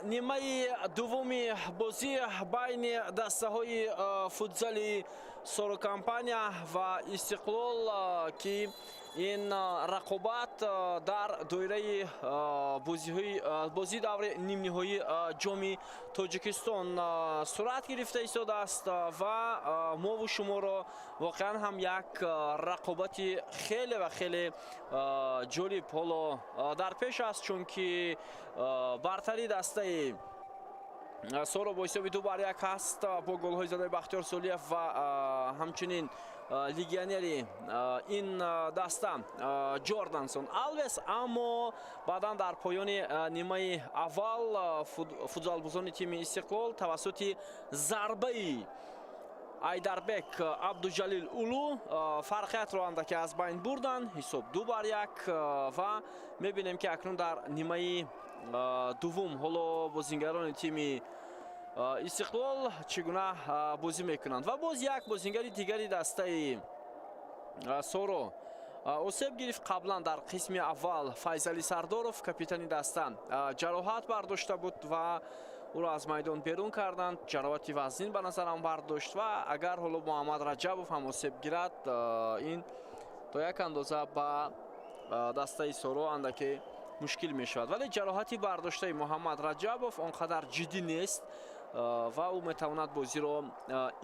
نیمه دومی بازی بین دسته های فوتزالی سورو کمپانیا و استقلال که این رقابت در دوره بازی دور نیم نهایی جام تاجیکستان صورت گرفته ایستاده است و ما و شما را واقعا هم یک رقابت خیلی و خیلی جالب حالا در پیش است، چون که برتری دسته سورو با حساب 2-1 است با گل های زده بختیار سولیف و همچنین لیگیونری این دسته جوردانسون الویس. اما بعدا در پایان نیمه اول فوتزالبازان تیم استقلال توسط ضربه айдарбек абдуҷалил улу фарқиятро андаке аз байн бурданд. ҳисоб 2-1 ва мебинем ки акнун дар нимаи дуввум ҳоло бозингарони тими истиқлол чӣ гуна бозӣ мекунанд. Ва боз як бозингари дигари дастаи соро осеб гирифт. қаблан дар қисми аввал Файзали Сардоров капитани даста ҷароҳат бардошта буд ва уро аз майдон берун карданд. ҷароҳати вазнин ба назарам бардошт ва агар ҳоло Муҳаммад Раҷабов ҳам осеб гирад, ин то як андоза ба дастаи соро андаке мушкил мешавад. Вале ҷароҳати бардоштаи Муҳаммад Раҷабов он қадар ҷиддӣ нест ва ӯ метавонад бозиро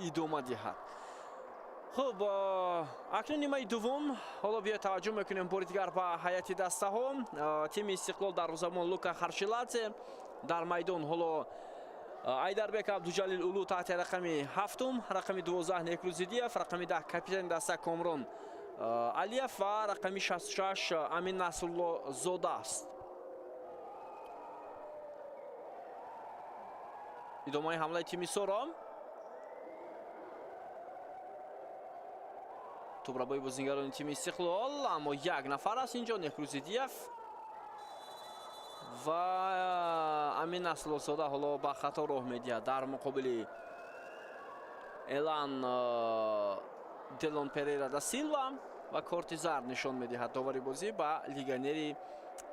идома диҳад. хуб, акнун нимаи дуввум ҳоло биё таваҷҷӯҳ мекунем бори дигар ба ҳайати дастаҳо. тими истиқлол дарвозабон Лука Харшиладзе, дар майдон ҳоло айдарбек абдуҷалил улу таҳти рақами 7, рақами 12 Некрузидиев, рақами 10 капитани даста Комрон Алиев ва рақами 66 Амин Насрулло Зода аст. идомаи ҳамлаи тими соро. тӯбрабои бозингарони тими истиқлол, аммо як нафар аст инҷо, Некрузидиев ва Амин Насруллозода ҳоло ба хато роҳ медиҳад дар муқобили Элан Делон Перейра да Силва ва корти зард нишон медиҳад довари бозӣ ба легионери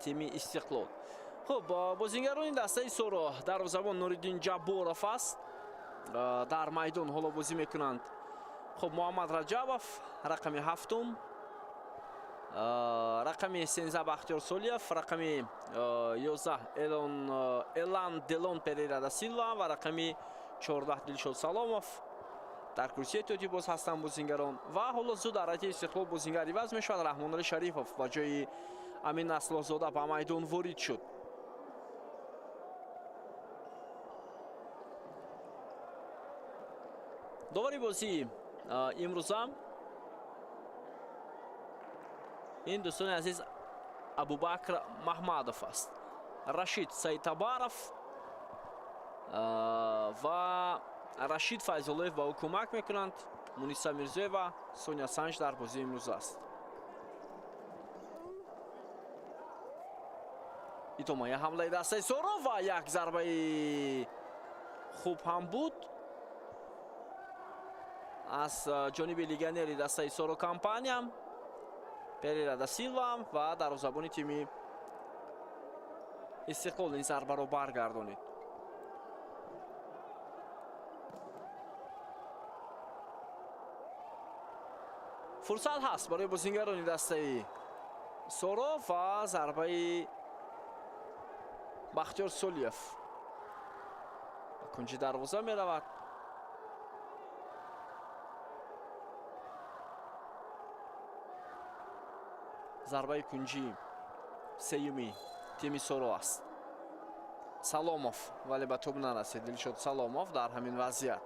тими истиқлол. хуб, бозингарони дастаи соро дарвозабон Нуриддин Ҷабборов аст. дар майдон ҳоло бозӣ мекунанд. хуб, Муҳаммад Раҷабов рақами 7, рақами 13 Бахтиёр Солиев, рақами 11 Элан Делон Перейра да Силва ва рақами 14 Дилшод Саломов дар курсии эҳтиётӣ боз ҳастанд бозингарон. ва ҳоло зуд дар ҳайати истиқлол бозингар иваз мешавад. Раҳмонали Шарифов ба ҷои Амин Насруллозода ба майдон ворид шуд. довари бозӣ имрӯза ин дӯстони азиз Абубакр Маҳмадов аст. Рашид Саидтабаров ва Рашид Файзуллоев ба ӯ кӯмак мекунанд. Муниса Мирзоева, Соня Санҷ дар бозии имрӯз аст. идомаи ҳамлаи дастаи соро ва як зарбаи хуб ҳам буд аз ҷониби легионери дастаи соро компания Перейра да Силва ва дарвозабони тими истиқлол ин зарбаро баргардонид. фурсат ҳаст барои бозингарони дастаи соро ва зарбаи Бахтиёр Солиев ба кунҷи дарвоза меравад. зарбаи кунҷи сеюми тими соро аст. Саломов вале ба тӯб нарасид. Дилшод Саломов дар ҳамин вазъият.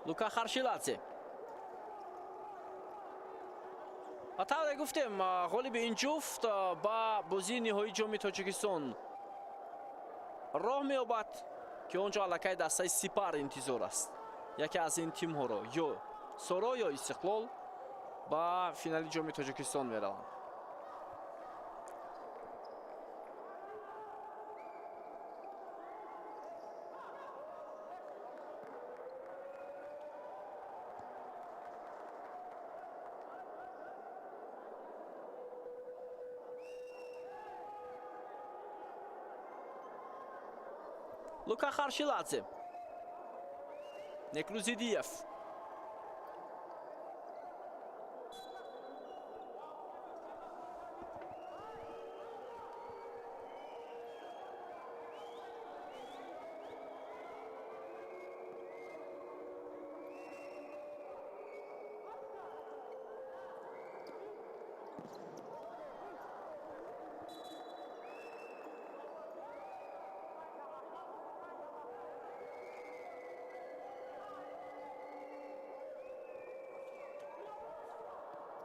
Лука Харшиладзе. ва тавре гуфтем ғолиби ин ҷуфт ба бозии ниҳоии ҷоми Тоҷикистон роҳ меёбад ки он ҷо аллакай дастаи Сипар интизор аст. яке аз ин тимҳоро ё соро ё истиқлол ба финали ҷоми Тоҷикистон мераванд. لوکا خارشیلادзе. نکروزیدیف.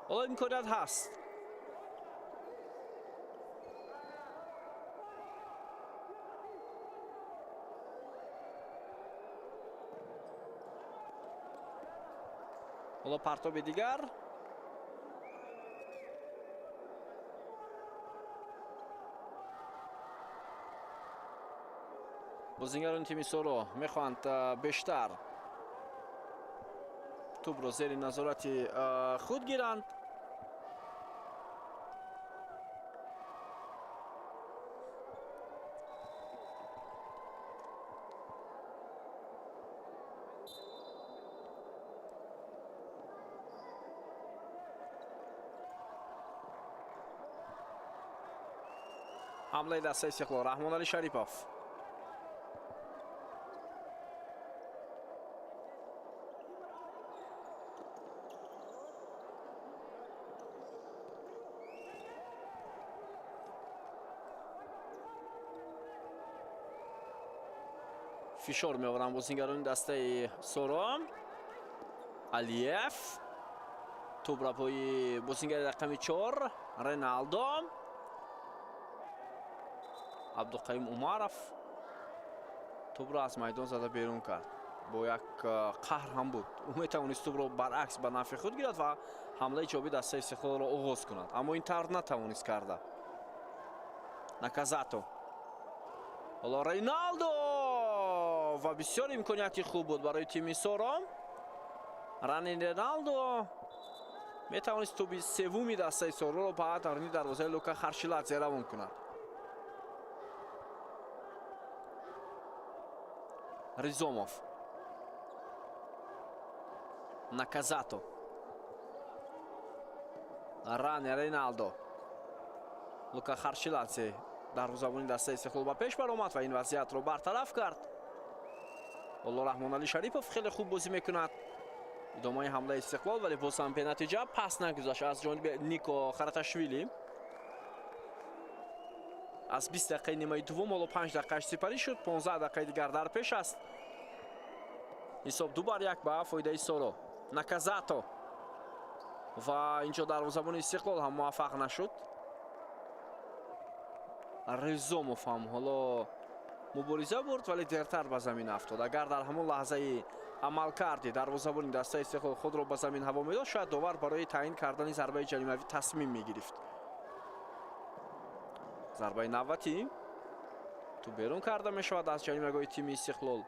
حالا امکانیت هست. حالا پرتاب دیگر. بازیگران تیم سورو میخواهند بیشتر توپ را زیر نظارت خود گیرند. حمله دسته استقلال رحمانعلی شریپوف. فشار میآورند بازیگران دسته سورو. علیف توپ را پای بازیگر رقم 4 رینالدو. عبدالقیم عمرов توپ را از میدان زده بیرون کرد. با یک قهر هم بود. او میتوانست توپ را برعکس به نفع خود گیرد و حمله ایجابی دسته استقلال را آغاز کند، اما این طرز نتوانست کرده. ناکازاتو. حالا رینالدو و بسیار امکانیتی خوب بود برای تیم سورو. رینالدو میتوانست توپ سومی دسته سورو را به درونی دروازه لوکا خارشیلادзе روان کند. Rizomov. Nakazato. Rane Reynaldo. Luka Khardshiladzze дарвозабони дастаи Истиқлол ба пеш баромад ва ин вазъиятро бартараф кард. Волло Раҳмоналӣ Шарипов хеле хуб бозӣ мекунад. идомаи ҳамлаи Истиқлол вале боз ҳам бенатиҷа пас нагузашт аз ҷониби Нико Хараташвили. аз 20 дақиқаи нимаи дуввум ҳоло 5 дақиқааш сипарӣ шуд. 15 дақиқаи дигар дар пеш аст. ҳисоб 2-1 ба фоидаи Соро. Наказато ва инҷо дарвозабони Истиқлол ҳам муваффақ нашуд. Ризомов ҳам ҳоло мубориза бурд вале дертар ба замин афтод. агар дар ҳамон лаҳзаи амалкарди дарвозабони дастаи Истиқлол худро ба замин ҳаво медошт, шояд довар барои таъин кардани зарбаи ҷаримавӣ тасмим мегирифт. зарбаи навбатӣ ту берун карда мешавад аз ҷаримагоҳи тими Истиқлол.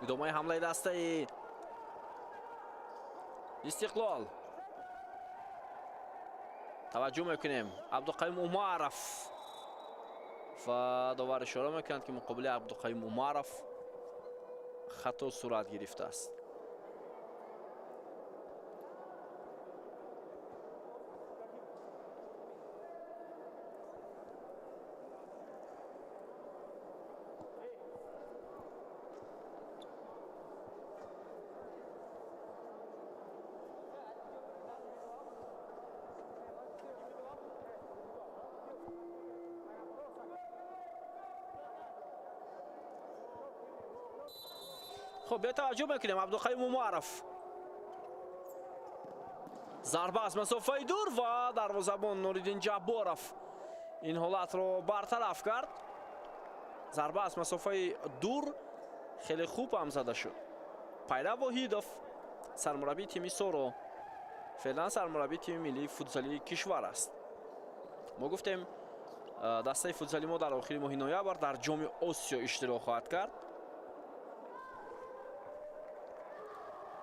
идомаи ҳамлаи дастаи Истиқлол. таваҷҷӯҳ мекунем Абдуқаим Умаров ва довар ишора мекунад ки муқобили Абдуқаим Умаров хато сурат гирифтааст. خب بیا توجه میکنیم عبدالقیم عمرов. ضربه از مسافه دور و دروازه‌بان نوریدین جبارов این حالت رو برطرف کرد. ضربه از مسافه دور خیلی خوب هم زده شد. پیرو واحدов سرمربی تیم سورو، فعلا سرمربی تیم ملی فوتسالی کشور است. ما گفتیم дастаи футзали мо дар охири моҳи ноябр дар ҷоми осиё иштирок хоҳад кард.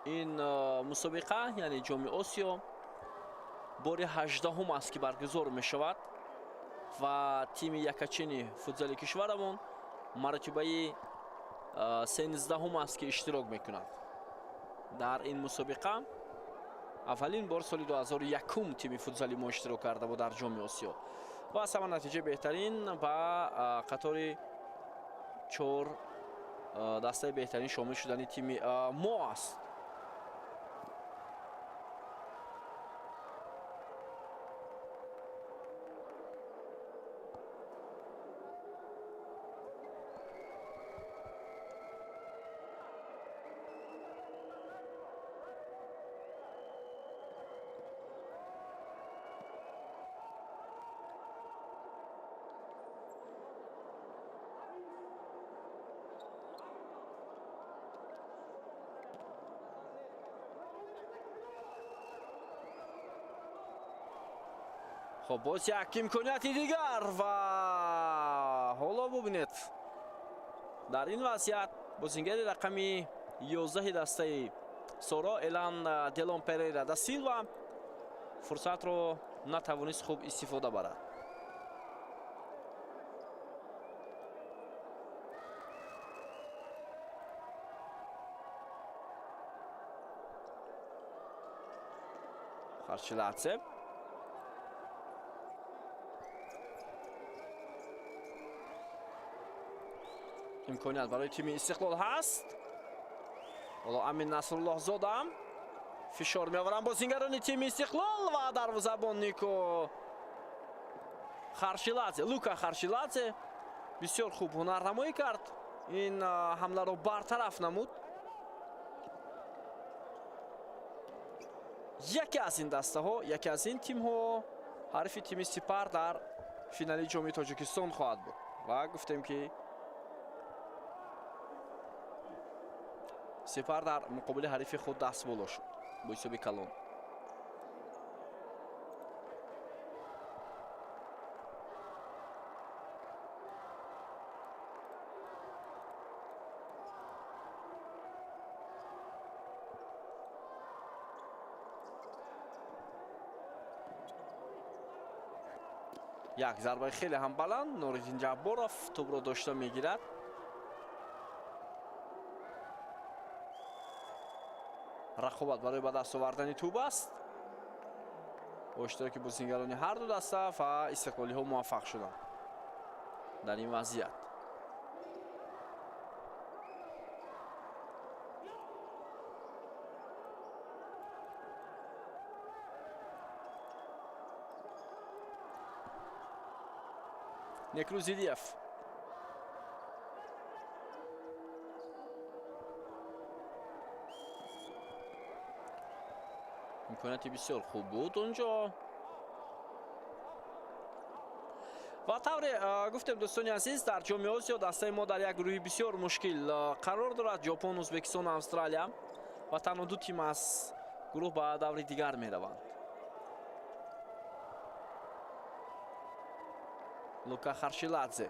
ин мусобиқа яъне ҷоми осиё бори 18-ум аст ки баргузор мешавад ва тими якачини футзали кишварамон маротибаи 13-ум аст ки иштирок мекунад дар ин мусобиқа. аввалин бор соли 2001 тими футзали мо иштирок карда буд дар ҷоми осиё ва аз ҳама натиҷаи беҳтарин ба қатори 4 дастаи беҳтарин шомил шудани тими мо аст. خب باز یک امکانیتی دیگر و حالا ببینید در این وضعیت بازیگر رقمی 11 دسته سورا الان دلون پریرا دا سیلوا فرصت رو نتوانست خوب استفاده برد. خرچلاتسه امکانیت برای تیم استقلال هست. حالا امین نصرالله زاده فشار میآورند بازیگران تیم استقلال و دروازه‌بان نیکو خرچلادзе لوکا خرچلادзе بسیار خوب هنرنمایی کرد. این حمله رو برطرف نمود. یکی از این دسته ها یکی از این تیم ها حریف تیم سپر در فینالی جام تاجیکستان خواهد بود و گفتیم که سپر در مقابل حریف خود دست بالا شد با حساب کلان. یک ضربه خیلی هم بلند نوردین جبارов توپ را داشته میگیرد. رقابت برای به دست آوردن توپ است. با اشتراک بازیگران هر دو دسته و استقلالی ها موفق شدند در این وضعیت. نکروزیدیف امکاناتی بسیار خوب بود اونجا و طور گفتم دوستان عزیز در جام آسیا دسته ما در یک گروه بسیار مشکل قرار دارد. ژاپن، ازبکستان و استرالیا و تنها دو تیم از گروه به دور دیگر می روند. لوکا خرچلادзе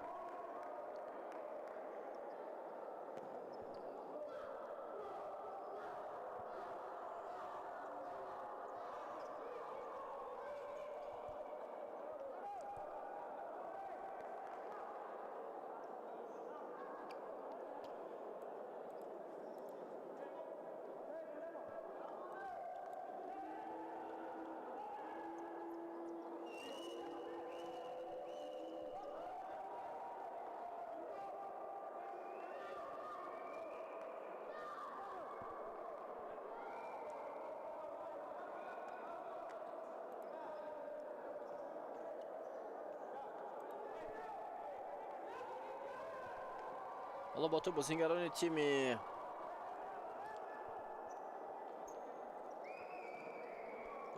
حالا با تو بازیگران تیم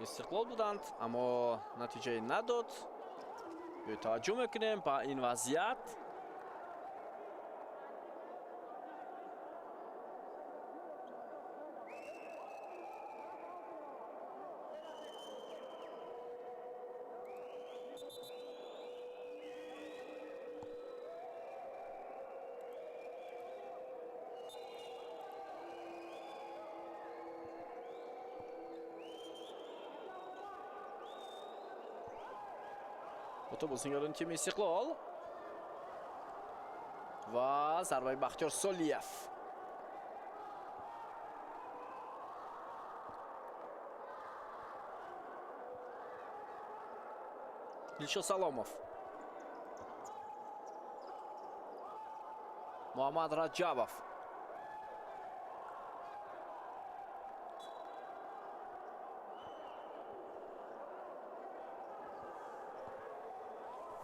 استقلال بودند اما نتیجه نداد. به توجه میکنیم با این وضعیت تو بازیکنان تیم استقلال و ضربه بختیار سالیف. دلشاد سلامов. محمد رجبов.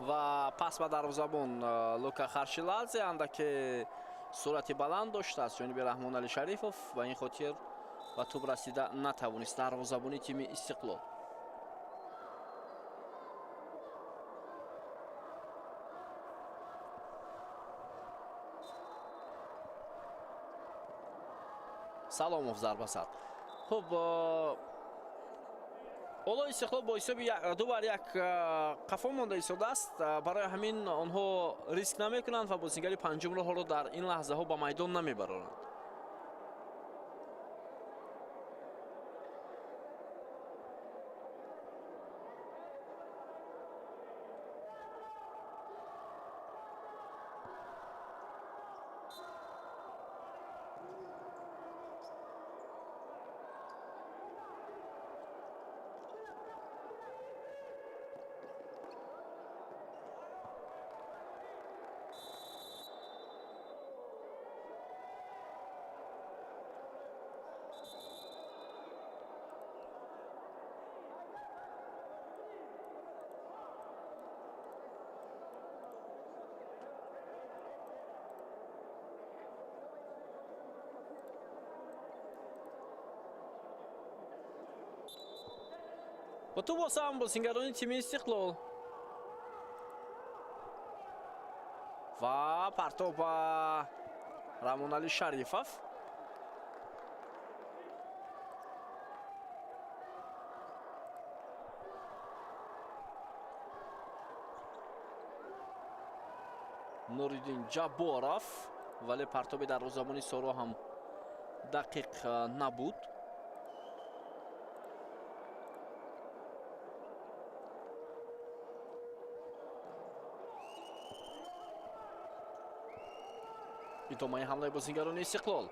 و پس به دروازه‌بان لوکا خرشیلادзе اندکی سرعت بلند داشت از جانب رحمانعلی شریفов و این خاطر و توپ رسیده نتوانست دروازه‌بانی تیم استقلال. سلامов ضربه زد. خب اولا استقلال با حساب 2-1 قفا مانده ایستاده است. برای همین آنها ریسک نمیکنند و بازیگر پنجم را در این لحظه ها به میدان نمیبرند. و تو واسه هم بازیگران تیم استقلال و پرتاب رحمانعلی شریفов. نوریدین جبارов ولی پرتاب دروازه‌بانی سارا هم دقیق نبود. ادامه حمله بازیگران استقلال.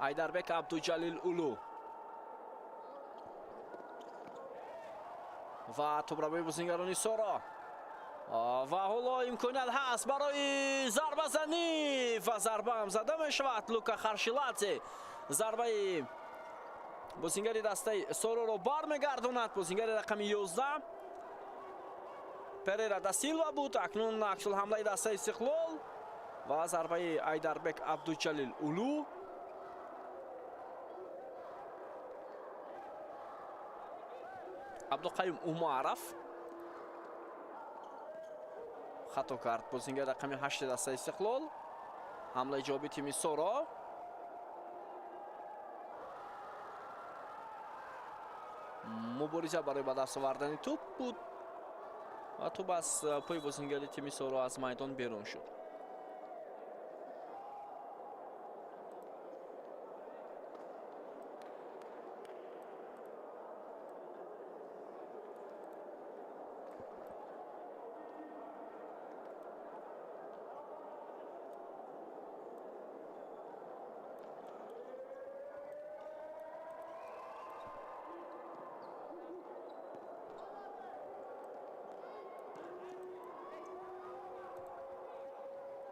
ایدربک عبدالجلیل اولو و توپ را به بازیگران سارا و حالا امکانیت هست برای ضربه زنی و ضربه هم زده می شود. لوکا خرشیلادзе ضربه بازیگر دسته سارا را برمیگرداند. بازیگر رقم 11 پریرا دا سیلوا بود. اکنون عکس الحمله دسته استقلال و ضربه ایدربک عبدالجلیل اولو. عبدالقیوم اومارов خطا کرد بازیگر رقم 8 دسته استقلال. حمله ایجابی تیم سارا. مبارزه برای به دست آوردن توپ بود و توپ از پای بازیگر تیم سارا از میدان بیرون شد.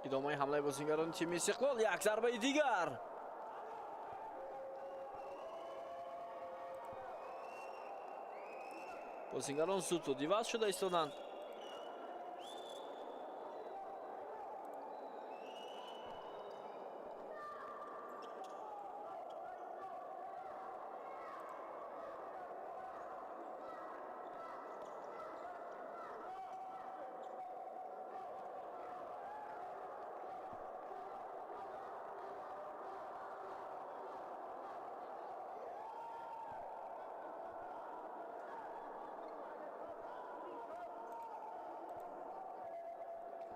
ادامه حمله بازیگران تیم استقلال. یک ضربه دیگر. بازیگران زود و دیوز شده ایستادند.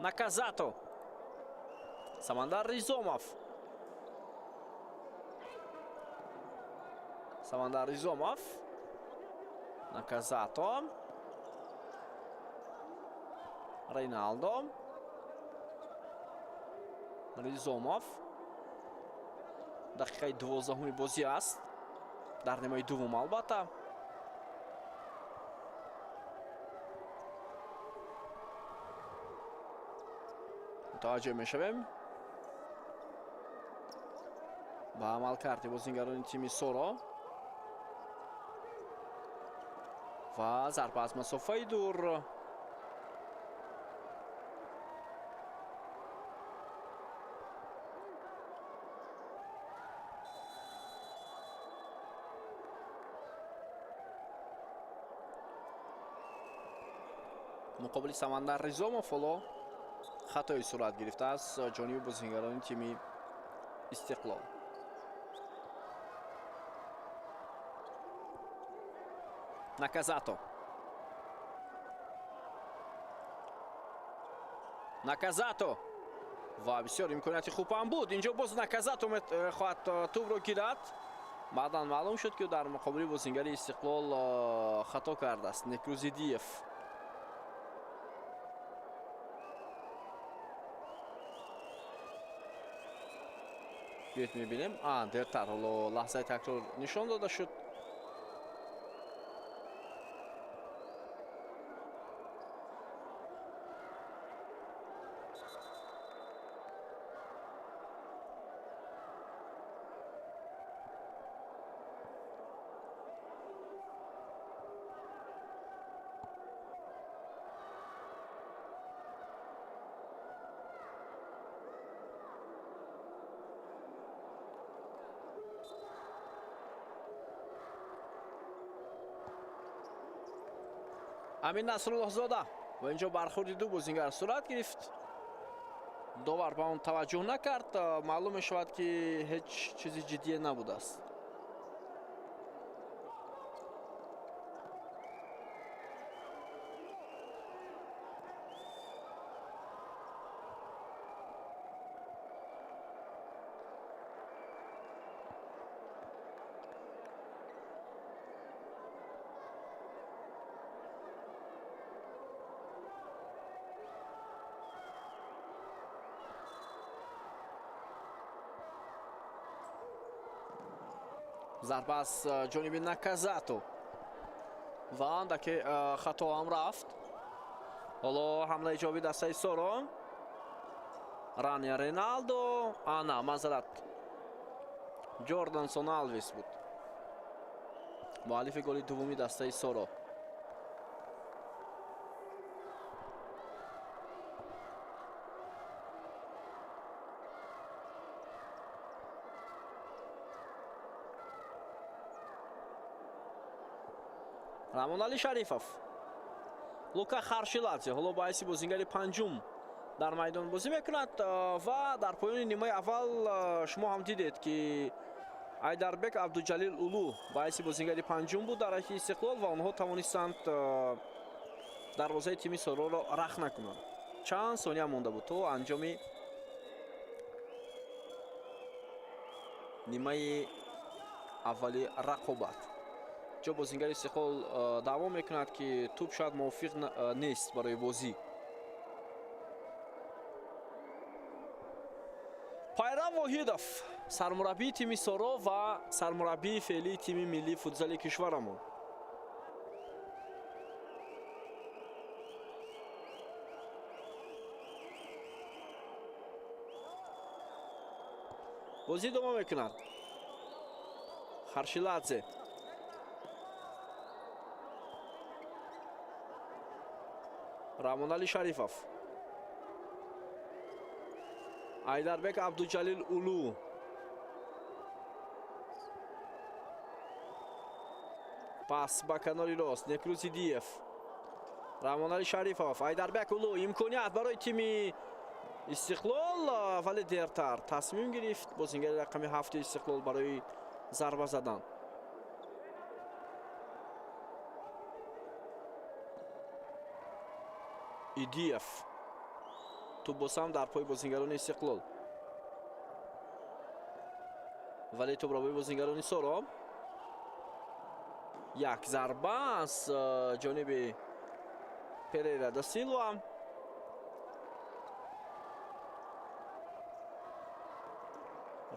Наказато. Самандар Ризомов. Самандар Ризомов. Наказато. Рейналдо. Ризомов. дақиқаи 12-уми бозӣ аст дар нимаи дуввум албатта. мутаваҷҷеҳ мешавем ба амалкарди бозингарони тими соро ва зарба аз масофаи дур. муқобили Самандар Ризомов ҳоло хатои сурат гирифтааст ҷониби бозингарони тими Истиқлол. Наказато ва бисёр имконияти хуб ҳам буд. Инҷо боз Наказато мехоҳад тӯбро гирад. баъдан маълум шуд ки дар муқобили бозингари Истиқлол хато кардааст Некрузидиев. биёед мебинем дертар ҳоло лаҳзаи такрор нишон дода шуд. амин Насруллоҳзода ва инҷо бархурди ду бозингар сурат гирифт. довар ба он таваҷҷӯҳ накард. маълум мешавад ки ҳеҷ чизи ҷиддие набудааст. зарба аз ҷониби Наказато ва андаке хато ҳам рафт. ҳоло ҳамла иҷоби дастаи соро. Рания Реналдо на мазарат Ҷордансон Алвес буд муаллифи голи дуввуми дастаи соро. Рамонали Шарифов, Лука Харшиладзе ҳоло ба ҳайси бозингари панҷум дар майдон бозӣ мекунад ва дар поёни нимаи аввал шумо ҳам дидед ки Айдарбек Абдуҷалил Улу ба ҳайси бозингари панҷум буд дар ҳайси Истиқлол ва онҳо тавонистанд дарвозаи тими Сороро рах накунанд. чанд сония монда буд то анҷоми нимаи аввали рақобат. ҷо бозингари Истиқлол даъво мекунад ки тӯб шояд мувофиқ нест барои бозӣ. Пайрам Воҳидов, сармураббии тими Соро ва сармураббии феълии тими миллии футзали кишварамон. бозӣ домо мекунад. Харшиладзе Рамонали Шарифов, Айдарбек Абдуҷалил Улу, пас ба канори рост Некрузидиев, Рамонали Шарифов, Айдарбек Улу, имконият барои тими Истиқлол вале дертар тасмим гирифт бозингари рақами 7 Истиқлол барои зарба задан. Идиев тӯб босам дар пои бозингарони Истиқлол, вале тӯбро бои бозингарони Соро. یک ضربه از جانب پریرا دا سیلوا.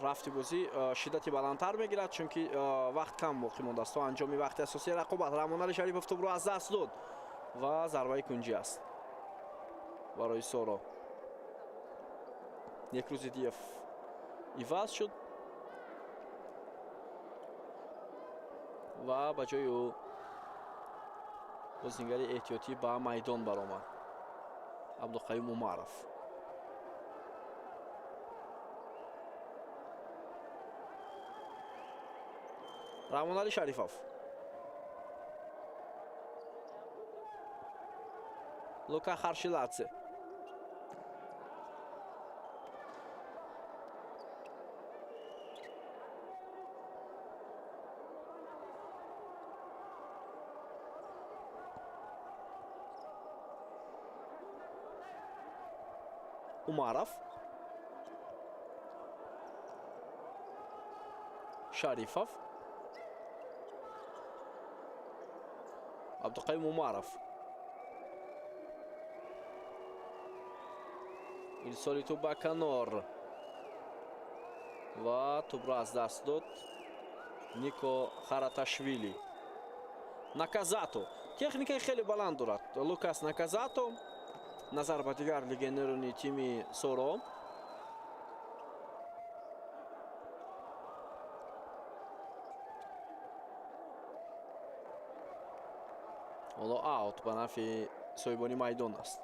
рафти бозӣ шиддати баландтар мегирад, чунки вақт кам боқӣ мондааст то анҷоми вақти асосии рақобат. Раҳмонали Шарифов тӯбро аз даст дод ва зарбаи кунҷӣ аст барои Соро. Некрузидиев иваз шуд ва ба ҷои ӯ бозингари эҳтиётӣ ба майдон баромад Абдуқаюм Умаров. Раҳмонали Шарифов, Лука Харшиладзе, Умаров, Шарифов, Абдуқаюм Умаров. ирсоли тӯб ба канор ва тӯбро аз даст дод Нико Хараташвили. Наказато техникаи хеле баланд дорад Лукас Наказато. Назар ба дигар легионерони тими Соро. ҳоло аут ба нафи соҳибони майдон аст.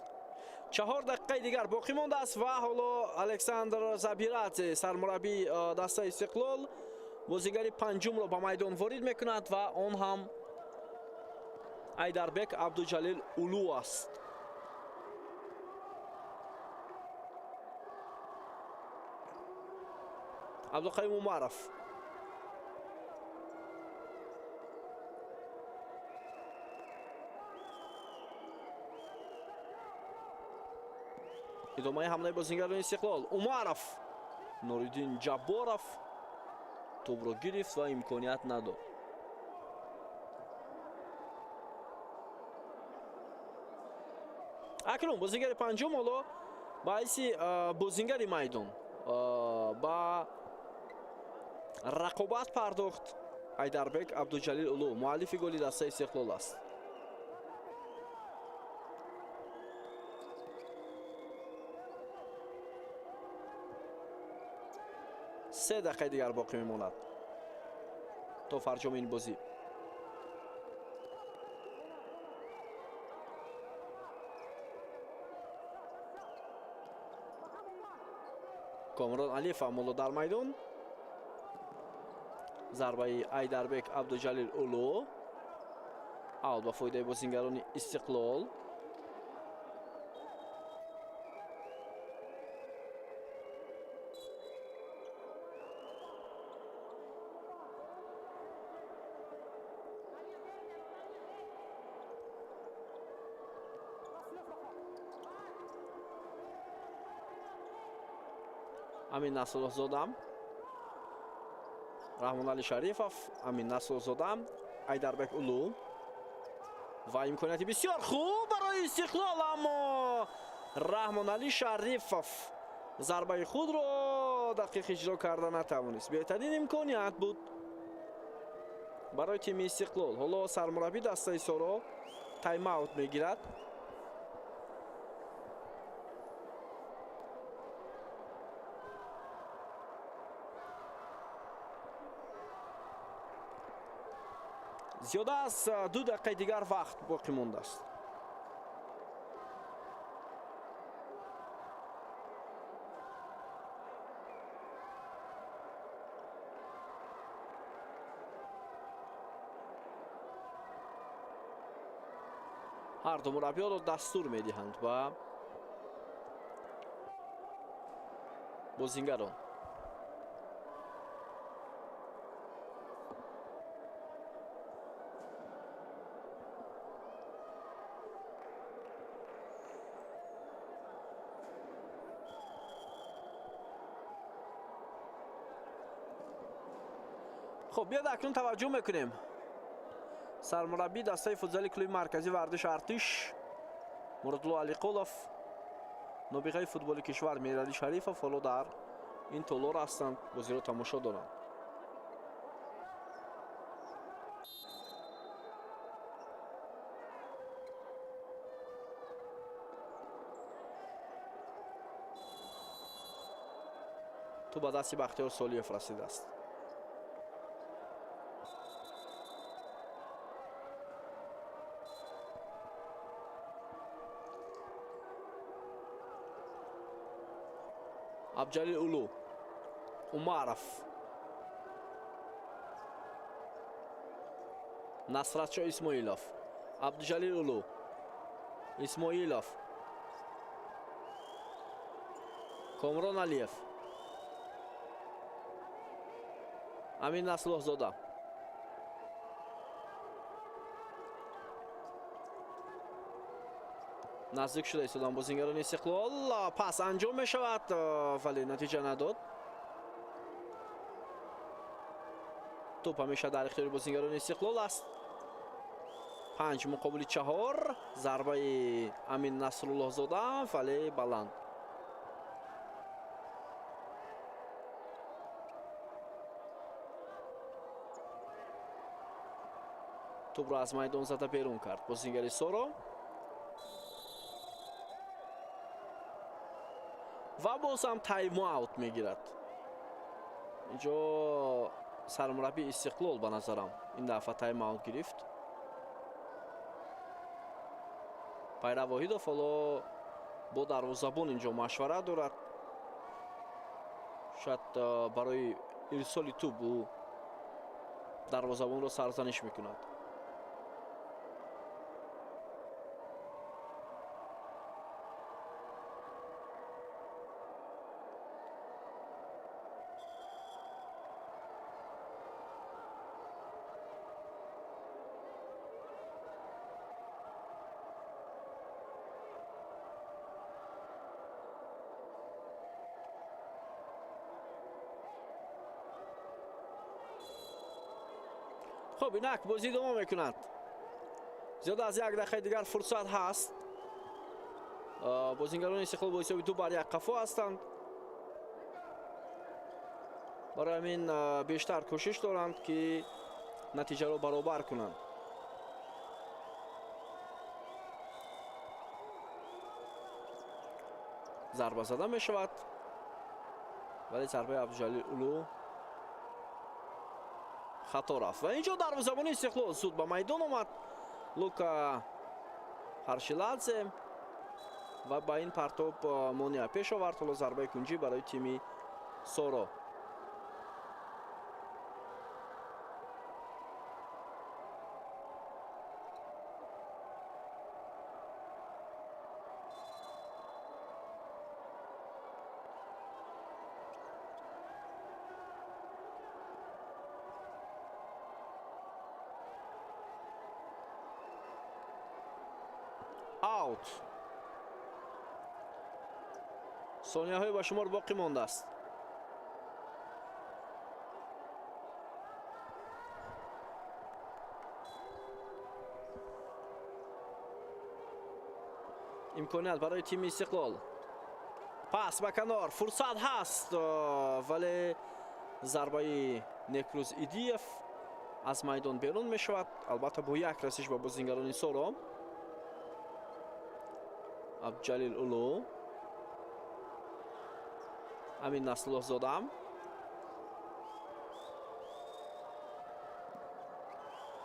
4 дақиқаи дигар боқӣ мондааст ва ҳоло Александр Забирадзе сармураббии дастаи Истиқлол бозигари панҷумро ба майдон ворид мекунад ва он ҳам Айдарбек Абдуҷалил Улу аст. Абдуқаюм Умаров, идомаи ҳамлаи бозингарони Истиқлол. Умаров, Нуриддин Ҷабборов тӯбро гирифт ва имконият надод. акнун бозингари панҷум ҳоло ба ҳайси бозингари майдон ба рақобат пардохт. Айдарбек Абдуҷалил Улу муаллифи голи дастаи Истиқлол аст. سه دقیقه دیگر باقی میماند تا فرجام این بازی. کامران علیف امولو در میدان. ضربه ایدربک عبدالجلیل اولو اوت با فایده بازیگران استقلال. امین نصرالزاده، رحمانعلی شریفов، امین نصرالزاده، ایدربک اولو و امکاناتی بسیار خوب برای استقلال، اما رحمانعلی شریفов ضربه خود را دقیق اجرا کرده نتوانست. بهترین امکانیت بود برای تیم استقلال. حالا سرمربی دسته سورو تایم اوت میگیرد. زیاده از 2 دقیقه دیگر وقت باقی مانده است. هر دو مربیان را دستور میدهند و بازیگران. خب بیاد اکنون توجه میکنیم سرمربی دسته فوتزالی کلوب مرکزی ورزش ارتش مرادلو علیقولов، نابغه فوتبال کشور میرعلی شریفов حالا در این تالار هستند، بازی را تماشا دارند. تو به دست بختیار سالیف رسیده است. عبدالجلیل اولو، عمرف، نصرتشاه اسماعیلov، عبدالجلیل اولو، اسماعیلov، کامران علیف، امین نصرالله زاده، نزدیک شده ایستادن بازیگران استقلال. پس انجام می شود ولی نتیجه نداد. توپ همیشه در اختیار بازیگران استقلال است. 5 مقابل 4. ضربه امین نصرالله زاده ولی بلند. توپ را از میدان زده بیرون کرد بازیگر سورو و باز هم تایم اوت میگیرد. اینجا سرمربی استقلال به نظرم این دفعه تایم اوت گرفت. پیرو واحدов حالا با دروازه‌بان اینجا مشورت دارد. شاید برای ارسال توپ او دروازه‌بان را سرزنش میکند. خب اینک بازی ادامه میکند. زیاده از 1 دقیقه دیگر فرصت هست. بازیگران استقلال با حساب 2-1 قفا هستند. برای همین بیشتر کوشش دارند که نتیجه را برابر کنند. ضربه زده می شود ولی ضربه عبدالجلیل اولو خطا رفت و اینجا دروازه‌بان استقلال زود به میدان آمد. لوکا هرشلادزه و با این پرتاب مانع پیش آورد. حالا ضربه کنجی برای تیم سورو. اوت. ثانیه های با شمار باقی مانده است. امکانیت برای تیم استقلال. پس به کنار فرصت هست ولی ضربه نکروز ایدیف از میدان بیرون می شود. البته با یک رسش به بازیگران سورو. عبدالجلیل اولو، امین نصرالله زاده،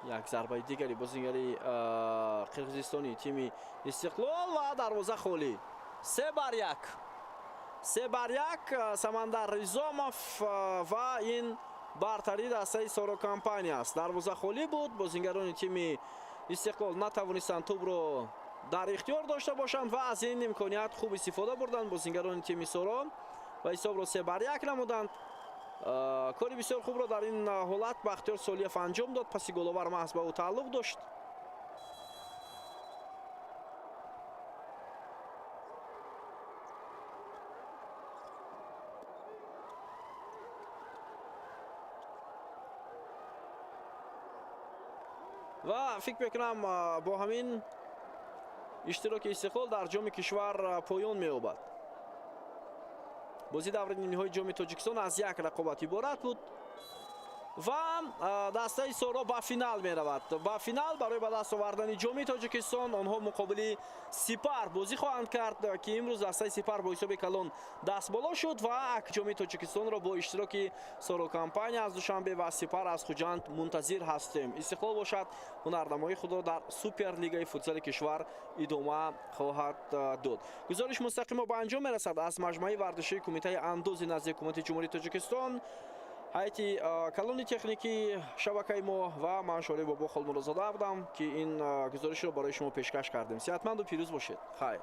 یک ضربه دیگری بازیگری قرقیزستانی تیم استقلال و دروازه خالی. 3-1 سمندر ریزاموف و این برتری دسته سورو کمپانی است. دروازه خالی بود. بازیگران تیم استقلال نتوانستند توپ رو در اختیار داشته باشند و از این امکانیت خوب استفاده بردند بازیگران تیم سورو و حساب را 3-1 نمودند. کاری بسیار خوب را در این حالت بختیار سالیف انجام داد. پس گل‌آور محض به او تعلق داشت. ва фикр мекунам бо ҳамин иштироки Истиқлол дар ҷоми кишвар поён меёбад. бозии даври нимниҳои ҷоми Тоҷикистон аз як рақобат иборат буд ва дастаи Соро ба финал меравад. Ба финал барои ба даст овардани ҷоми Тоҷикистон онҳо муқобили Сипар бозӣ хоҳанд кард ки имрӯз дастаи Сипар бо ҳисоби калон дастболо шуд ва ҷоми Тоҷикистонро бо иштироки Соро компания аз Душанбе ва Сипар аз Хуҷанд мунтазир ҳастем. Истиқлол бошад ҳунарнамоии худро дар Суперлигаи футзали кишвар идома хоҳад дод. гузориш мустақимо ба анҷом мерасад аз маҷмӯи варзишии кумитаи андози назди ҳукумати ҷумҳурии Тоҷикистон. ҳайати калони техникӣ шабакаи мо ва ман Шорӣ Бобо Холмуродзода будам ки ин гузоришро барои шумо пешкаш кардем. сеҳатманду пирӯз бошед. хайр.